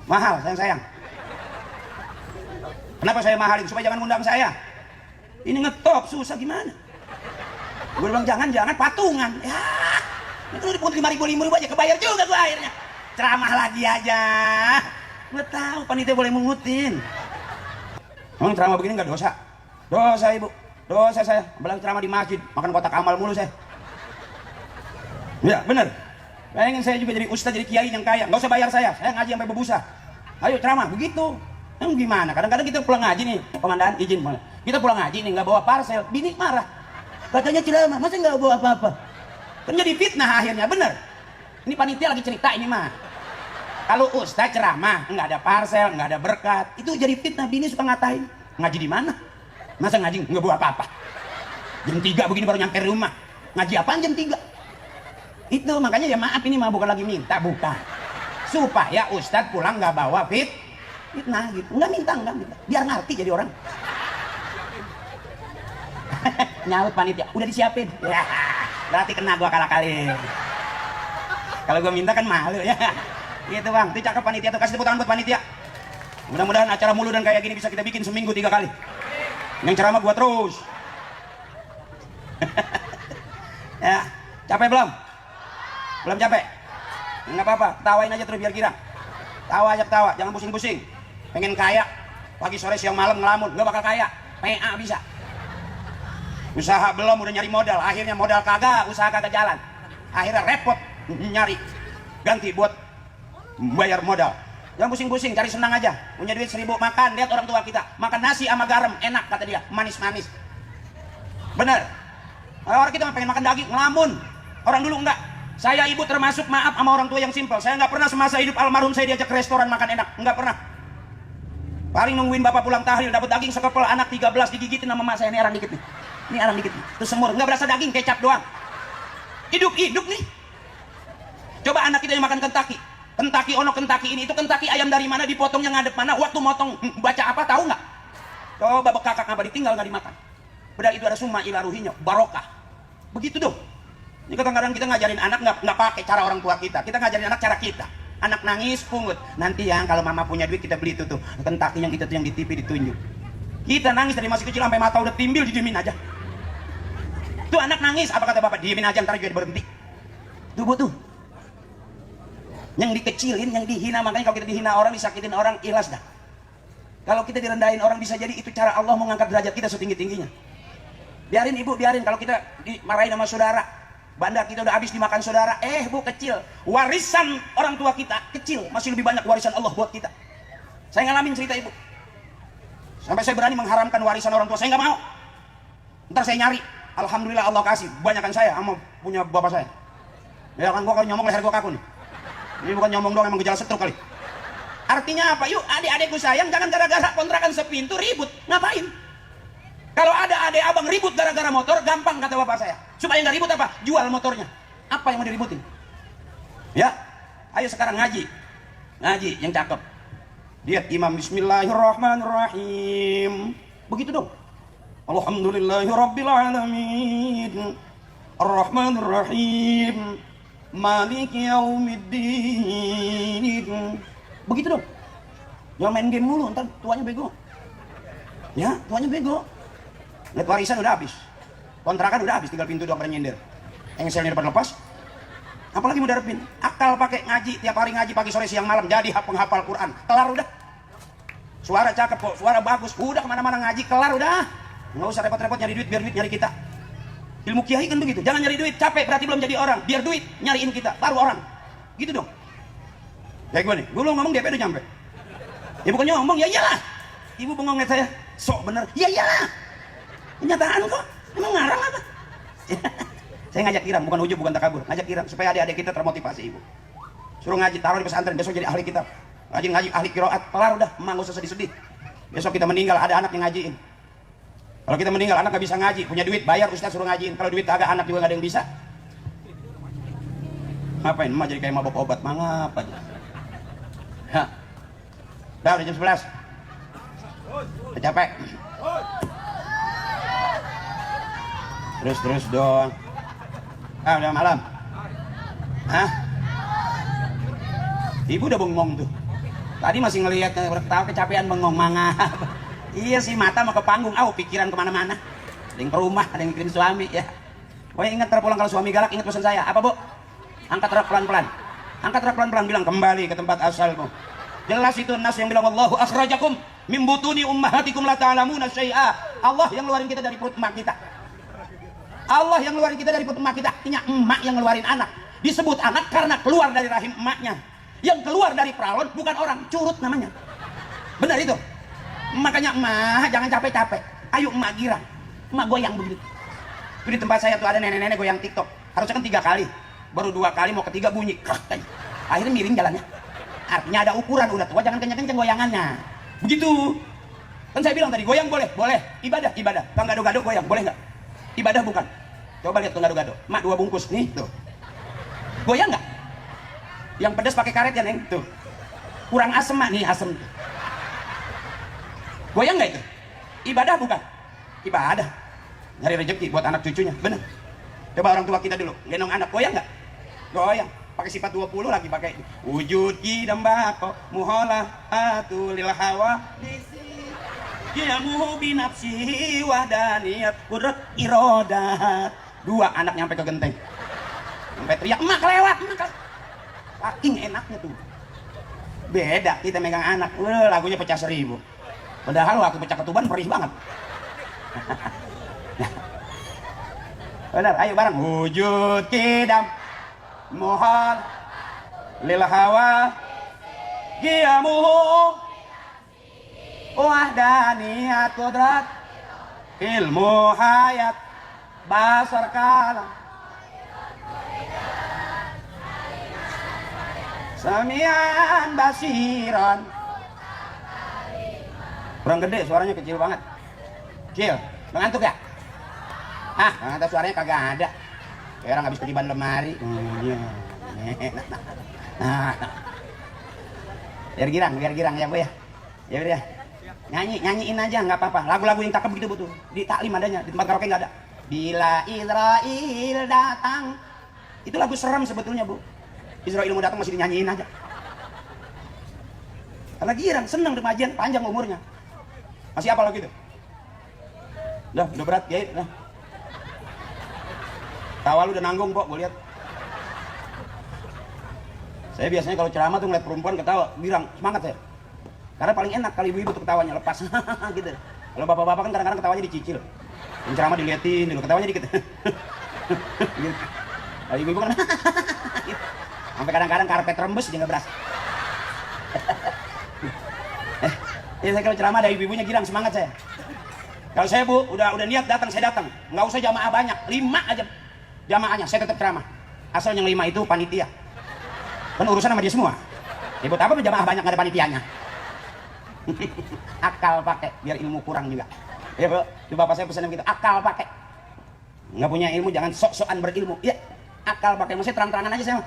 Mahal sayang. Kenapa saya mahalin? Supaya jangan ngundang saya. Ini ngetop susah gimana? Gue bilang jangan patungan. Ya, itu dipungut 5.000 aja, kebayar juga gue akhirnya. Ceramah lagi aja. Gue tahu panitia boleh mengutin. Emang ceramah begini nggak dosa? Dosa ibu, dosa saya. Apalagi ceramah di masjid, makan kotak amal mulu saya. Ya bener. Pengen saya juga jadi ustaz, jadi kiai yang kaya. Nggak usah bayar saya ngaji sampai berbusa. Ayo ceramah begitu. Emang gimana? Kadang-kadang kita pulang ngaji nih, komandan izin malah. Kita pulang ngaji nih nggak bawa parsel, bini marah. Katanya ceramah, masa nggak bawa apa-apa? Kan jadi fitnah akhirnya, bener. Ini panitia lagi cerita ini mah. Kalau ustaz ceramah, nggak ada parsel, nggak ada berkat, itu jadi fitnah. Bini suka ngatain, ngaji di mana? Masa ngaji nggak bawa apa-apa? Jam 3 begini baru nyampe rumah. Ngaji apaan jam 3? Itu makanya ya maaf ini mah bukan lagi minta, bukan. Supaya ustaz pulang nggak bawa fitnah gitu. Nggak minta. Biar ngerti jadi orang. Nyaut panitia, udah disiapin. Ya, berarti kena gua kali. Kalau gua minta kan malu ya. Gitu bang, itu cakep panitia tuh, kasih tepuk tangan buat panitia. Mudah-mudahan acara mulu dan kayak gini bisa kita bikin seminggu 3 kali. Yang ceramah gua terus. Ya, capek belum? Belum capek? Enggak apa-apa, tawain aja terus biar kira. Tawa aja tawa, jangan pusing-pusing. Pengen kaya, pagi sore siang malam ngelamun, nggak bakal kaya. PA bisa. Usaha belum udah nyari modal, akhirnya modal kagak, usaha kagak jalan. Akhirnya repot nyari ganti buat bayar modal. Jangan pusing-pusing, cari senang aja. Punya duit 1.000 makan, lihat orang tua kita makan nasi sama garam, enak kata dia, manis-manis. Bener. Orang kita pengen makan daging, ngelamun. Orang dulu enggak. Saya ibu termasuk maaf sama orang tua yang simpel. Saya nggak pernah semasa hidup almarhum saya diajak ke restoran makan enak, nggak pernah. Paling nungguin bapak pulang tahlil dapat daging sekepel anak 13 digigitin sama mak saya, ini arang dikit nih. Ini arang dikit nih. Terus semur, nggak berasa daging, kecap doang. Hidup nih. Coba anak kita yang makan Kentucky. Kentucky ini itu Kentucky ayam dari mana, dipotongnya ngadep mana, waktu motong baca apa tahu nggak? Coba bekakak apa ditinggal nggak dimakan. Padahal itu ada summa ila ruhinya, barokah. Begitu dong. Ini kadang-kadang kita ngajarin anak nggak pakai cara orang tua kita. Kita ngajarin anak cara kita. Anak nangis pungut. Nanti yang kalau mama punya duit kita beli itu tuh Kentucky yang itu tuh yang di TV ditunjuk. Kita nangis dari masih kecil sampai mata udah timbil didiemin aja. Tuh anak nangis, apa kata bapak? Diemin aja ntar juga berhenti. Tuh bu tuh. Yang dikecilin, yang dihina, makanya kalau kita dihina orang, disakitin orang, ikhlas dah. Kalau kita direndahin orang bisa jadi itu cara Allah mengangkat derajat kita setinggi-tingginya. Biarin ibu, biarin kalau kita dimarahin sama saudara. Bandar kita udah habis dimakan saudara. Bu kecil. Warisan orang tua kita kecil, masih lebih banyak warisan Allah buat kita. Saya ngalamin cerita ibu. Sampai saya berani mengharamkan warisan orang tua. Saya nggak mau. Ntar saya nyari. Alhamdulillah Allah kasih. Banyakan saya sama punya bapak saya. Ya kan gua kalau nyomong leher gua kaku nih. Ini bukan nyomong doang, emang gejala stroke kali. Artinya apa? Yuk adik-adikku sayang, jangan gara-gara kontrakan sepintu ribut. Ngapain? Kalau ada adik abang ribut gara-gara motor, gampang kata bapak saya. Supaya nggak ribut apa? Jual motornya. Apa yang mau diributin? Ya, ayo sekarang ngaji. Ngaji yang cakep. Lihat imam, bismillahirrahmanirrahim. Begitu dong. Alhamdulillahirrabbilalamin. Ar-Rahmanirrahim. Maliki yaumiddin. Begitu dong. Jangan main game mulu, ntar tuanya bego. Ya, tuanya bego. Lihat warisan udah habis. Kontrakan udah habis, tinggal pintu doang pada nyender. Engselnya depan lepas. Apalagi mau darepin. Akal pakai ngaji, tiap hari ngaji pagi sore siang malam, jadi penghafal Quran. Kelar udah. Suara cakep kok, suara bagus. Udah kemana-mana ngaji, kelar udah. Nggak usah repot-repot nyari duit, biar duit nyari kita. Ilmu kiai kan begitu. Jangan nyari duit, capek berarti belum jadi orang. Biar duit nyariin kita, baru orang. Gitu dong. Kayak gue nih, gue belum ngomong DP udah nyampe. Ya bukannya ngomong, ya iyalah. Ibu bengong liat saya, sok bener. Ya iyalah. Kenyataan kok, emang ngarang apa? Saya ngajak Irang, bukan ujub, bukan takabur. Ngajak Irang supaya adik-adik kita termotivasi ibu. Suruh ngaji, taruh di pesantren, besok jadi ahli kitab. Ngaji ahli qiraat, kelar udah, emang gak usah sedih-sedih. Besok kita meninggal, ada anak yang ngajiin. Kalau kita meninggal, anak gak bisa ngaji, punya duit, bayar ustaz suruh ngajiin. Kalau duit agak anak juga gak ada yang bisa. Ngapain, emak jadi kayak mabok obat, mangap aja. Hah. Udah jam 11. Udah capek. Terus dong. Udah malam. Hah? Ibu udah bengong tuh. Tadi masih ngelihat tahu kecapean bengong mangap. Iya sih, mata mau ke panggung, pikiran kemana-mana. Ada yang ke rumah, ada yang mikirin suami ya. Pokoknya ingat terpulang kalau suami galak, ingat pesan saya. Apa bu? Angkat rak pelan-pelan. Angkat rak pelan-pelan, bilang kembali ke tempat asalmu. Jelas itu nas yang bilang Allahu akhrajakum min butuni ummahatikum la ta'lamuna syai'a. Allah yang ngeluarin kita dari perut emak kita. Allah yang ngeluarin kita dari perut emak kita. Artinya emak yang ngeluarin anak. Disebut anak karena keluar dari rahim emaknya. Yang keluar dari peralon bukan orang, curut namanya. Benar itu. Makanya emak jangan capek-capek. Ayo emak girang. Emak goyang begitu. Di tempat saya tuh ada nenek-nenek goyang TikTok. Harusnya kan 3 kali. Baru 2 kali, mau ketiga bunyi. Akhirnya miring jalannya. Artinya ada ukuran, udah tua jangan kenceng-kenceng goyangannya. Begitu. Kan saya bilang tadi goyang boleh, boleh. Ibadah. Kalau gado-gado goyang, boleh nggak? Ibadah bukan. Coba lihat tuh gado-gado. Mak 2 bungkus nih, tuh. Goyang nggak? Yang pedas pakai karet ya, Neng? Tuh. Kurang asem mak nih, asem. Goyang nggak itu? Ibadah bukan? Ibadah. Nyari rezeki buat anak cucunya, bener. Coba orang tua kita dulu, gendong anak, goyang nggak? Goyang. Pakai sifat 20 lagi pakai wujud kidam bako muholah atulil hawa diyamuhu binafsi wadaniyat kudrat irodat. 2 anak nyampe ke genteng sampai teriak emak kelewat, saking enaknya tuh. Beda kita megang anak, lagunya pecah 1000. Padahal waktu pecah ketuban perih banget. Benar, ayo bareng wujud kidam mohon lil hawa qiyamuhu wahdaniyat qudrat ilmu hayat basar kalam samian basiran. Kurang gede, suaranya kecil banget. Kecil, ngantuk ya? Ngantuk, suaranya kagak ada. Kayak orang habis ketiban lemari. Biar girang ya bu ya. Ya udah. Nyanyiin aja nggak apa-apa. Lagu-lagu yang cakep gitu bu tuh. Di taklim adanya, di tempat karaoke nggak ada. Bila Israel datang. Itu lagu serem sebetulnya bu. Israel mau datang masih dinyanyiin aja. Karena girang, seneng remajian, panjang umurnya. Masih apa lagu itu? Udah berat ya. Udah. Tawa lu udah nanggung kok, gue lihat. Saya biasanya kalau ceramah tuh ngeliat perempuan ketawa, girang, semangat saya. Karena paling enak kali ibu-ibu tuh ketawanya lepas, gitu. Kalau bapak-bapak kan kadang-kadang ketawanya dicicil. Yang ceramah diliatin dulu, ketawanya dikit. Gitu. Kalau ibu-ibu kan, gitu. Sampai kadang-kadang karpet rembes dia nggak berasa. Ya saya kalau ceramah ada ibu-ibunya girang, semangat saya. Kalau saya bu, udah niat datang, saya datang. Nggak usah jamaah banyak, 5 aja. Jamaahnya saya tetap ceramah, asal yang 5 itu panitia, kan urusan sama dia semua. Ribut apa jamaah banyak nggak ada panitianya. Akal pakai biar ilmu kurang juga. Ya bro, itu bapak saya pesan begitu, akal pakai. Nggak punya ilmu jangan sok-sokan berilmu. Iya, akal pakai. Saya terang-terangan aja saya mah.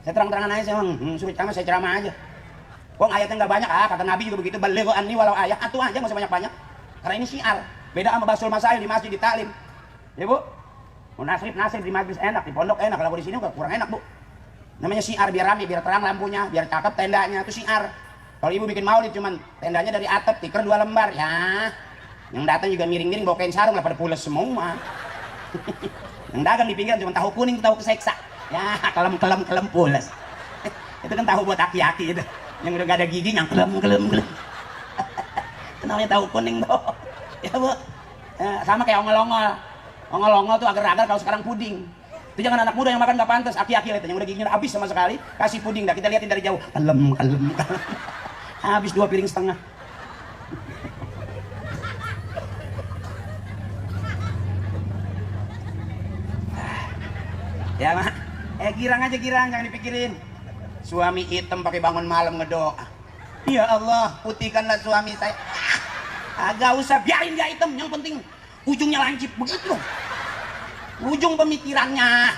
Saya terang-terangan aja saya mah. Suruh ceramah saya ceramah aja. Kok ayatnya nggak banyak? Kata Nabi juga begitu. Balighu anni walau ayat. Atuh aja nggak usah banyak-banyak. Karena ini syiar. Beda sama basul masail di masjid di taklim. Ya bu, mau nasrib di majlis enak, di pondok enak. Kalau di sini kurang enak bu. Namanya syiar biar rame, biar terang lampunya, biar cakep tendanya. Itu syiar. Kalau ibu bikin maulid cuman tendanya dari atap, tikar 2 lembar, ya. Yang datang juga miring-miring bawa kain sarung lah pada pules semua. Yang dagang di pinggiran cuma tahu kuning, tahu keseksa. Ya, kelem pules. Itu kan tahu buat aki-aki itu. Yang udah gak ada gigi yang kelem. Itu namanya tahu kuning tuh. Ya bu, sama kayak ongol-ongol. Ongol-ongol tuh agar-agar kalau sekarang puding. Itu jangan anak muda yang makan gak pantas, aki-aki lihat yang udah giginya habis sama sekali, kasih puding dah, kita liatin dari jauh. Kalem. Habis 2 piring setengah. Ya mak, girang aja girang, jangan dipikirin. Suami hitam pakai bangun malam ngedoa. Ya Allah, putihkanlah suami saya. Agak usah, biarin dia hitam, yang penting ujungnya lancip begitu. Ujung pemikirannya.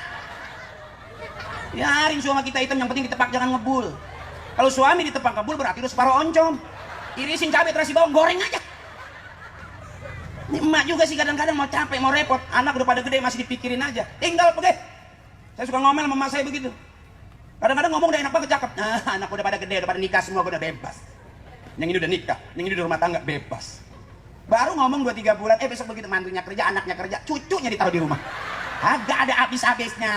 Biarin suami kita hitam, yang penting ditepak jangan ngebul. Kalau suami ditepak ngebul berarti lu separuh oncom. Irisin cabai terasi bawang, goreng aja. Ini emak juga sih kadang-kadang mau capek, mau repot. Anak udah pada gede masih dipikirin aja. Tinggal pergi. Saya suka ngomel sama emak saya begitu. Kadang-kadang ngomong udah enak banget cakep. Nah, anak udah pada gede, udah pada nikah semua, udah bebas. Yang ini udah nikah, yang ini udah rumah tangga, bebas. Baru ngomong 2-3 bulan, besok begitu mantunya kerja, anaknya kerja, cucunya ditaruh di rumah. Agak ada habis-habisnya.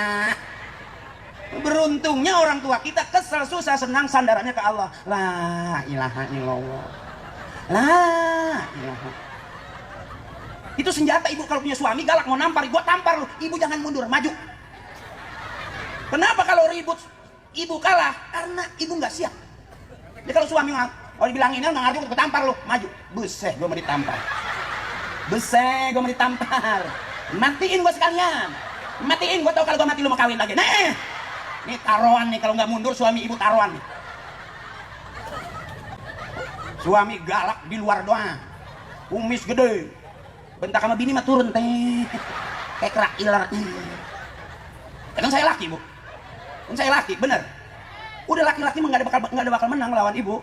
Beruntungnya orang tua kita kesel, susah, senang, sandarannya ke Allah. La ilaha illallah. La ilaha. Itu senjata ibu kalau punya suami galak mau nampar, gua tampar lu. Ibu jangan mundur, maju. Kenapa kalau ribut ibu kalah? Karena ibu nggak siap. Jadi kalau suami kalau dibilangin nggak ngerti, gue tampar lu, maju. Buset, gue mau ditampar. Buset, gue mau ditampar. Matiin gue sekalian. Matiin, gue tau kalau gue mati lu mau kawin lagi. Nih, ini taruhan nih, kalau nggak mundur suami ibu taruhan nih. Suami galak di luar doang, kumis gede, bentak sama bini mah turun teh, kayak kerak iler. Kan saya laki bu, kan saya laki, bener. Udah laki-laki mah nggak ada bakal menang lawan ibu.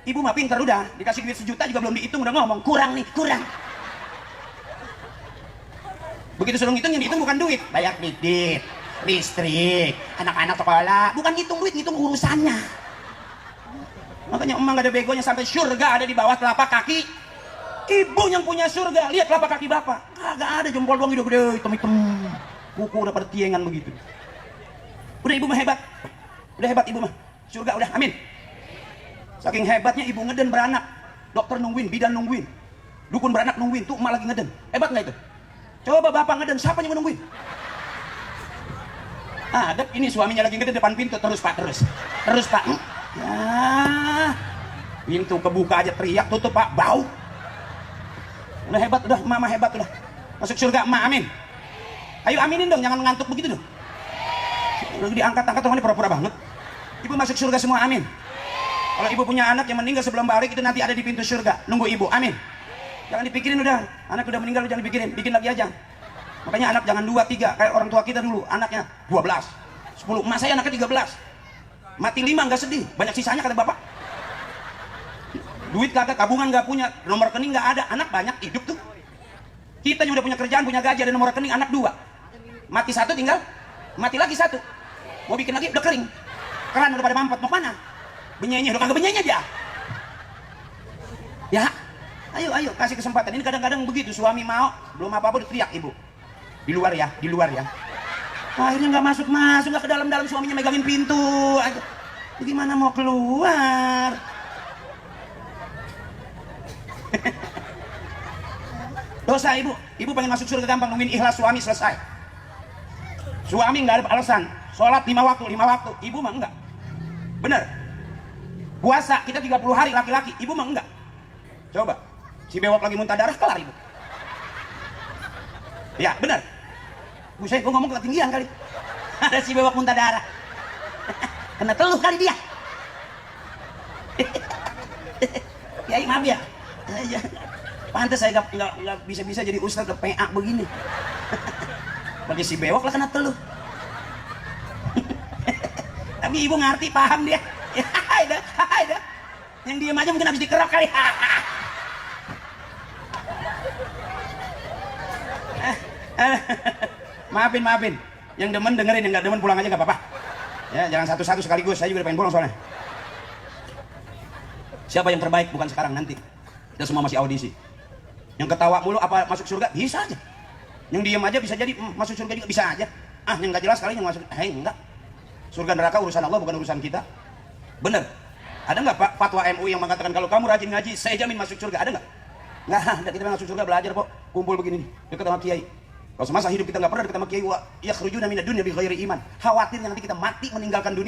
Ibu mah pinter, udah dikasih duit 1 juta juga belum dihitung udah ngomong kurang nih, kurang. Begitu suruh ngitung, yang dihitung bukan duit, bayar kredit, listrik, anak-anak sekolah, bukan ngitung duit, ngitung urusannya. Makanya emang gak ada begonya, sampai surga ada di bawah telapak kaki ibu yang punya surga. Lihat telapak kaki bapak, kagak ada, jempol doang gede-gede, hitam-hitam, kuku udah pada tiengan begitu. Udah ibu mah hebat, udah hebat ibu mah, surga udah, amin. Saking hebatnya ibu ngeden beranak, dokter nungguin, bidan nungguin, dukun beranak nungguin, tuh emak lagi ngeden. Hebat nggak itu? Coba bapak ngeden, siapa yang nungguin? Ada ini suaminya lagi ngeden depan pintu, terus pak, terus pak. Ya, pintu kebuka aja teriak, tutup pak, bau. Udah hebat, udah mama hebat, udah masuk surga emak, amin. Ayo aminin dong, jangan ngantuk begitu dong. Udah diangkat-angkat orang ini pura-pura banget. Ibu masuk surga semua, amin. Kalau ibu punya anak yang meninggal sebelum balik, itu nanti ada di pintu surga nunggu ibu, amin. Jangan dipikirin, udah anak udah meninggal jangan dipikirin, bikin lagi aja. Makanya anak jangan 2, 3 kayak orang tua kita dulu, anaknya 12, 10. Emak saya anaknya 13, mati 5 nggak sedih, banyak sisanya kata bapak. Duit kagak, tabungan nggak punya, nomor rekening nggak ada, anak banyak hidup tuh. Kita juga udah punya kerjaan, punya gaji, ada nomor rekening, anak 2, mati 1 tinggal, mati lagi 1, mau bikin lagi udah kering, keran udah pada mampet, mau mana? Benyenye, udah kagak benyenye dia. Ya, ayo kasih kesempatan. Ini kadang-kadang begitu, suami mau, belum apa-apa udah teriak ibu. Di luar ya. Akhirnya nggak masuk, nggak ke dalam-dalam, suaminya megangin pintu aja. Gimana mau keluar? Dosa ibu pengen masuk surga gampang, nungguin ikhlas suami selesai. Suami nggak ada alasan, sholat 5 waktu, ibu mah enggak. Bener. Puasa kita 30 hari laki-laki, ibu mah enggak. Coba, si bewok lagi muntah darah, kelar ibu. Ya bener. Saya ngomong ketinggian kali. Ada si bewok muntah darah. Kena teluh kali dia. baik, maaf ya. Pantes saya nggak bisa jadi ustaz ke PA begini. Bagi si bewok lah kena teluh. Tapi ibu ngerti, paham dia. Ya, ada. Yang diem aja mungkin habis dikerok kali. Maafin. Yang demen dengerin, yang nggak demen pulang aja nggak apa-apa. Ya, jangan satu-satu sekaligus. Saya juga udah pengen pulang soalnya. Siapa yang terbaik bukan sekarang, nanti. Kita semua masih audisi. Yang ketawa mulu apa masuk surga? Bisa aja. Yang diem aja bisa jadi masuk surga juga bisa aja. Yang nggak jelas kali yang masuk. Enggak. Surga neraka urusan Allah, bukan urusan kita. Bener. Ada nggak Pak fatwa MUI yang mengatakan kalau kamu rajin ngaji, saya jamin masuk surga? Ada nggak? Nggak ada. Kita masuk surga belajar kok. Kumpul begini nih, dekat sama kiai. Kalau semasa hidup kita nggak pernah dekat sama kiai, ya yakhrujuna minad dunya bi ghairi iman. Khawatirnya nanti kita mati meninggalkan dunia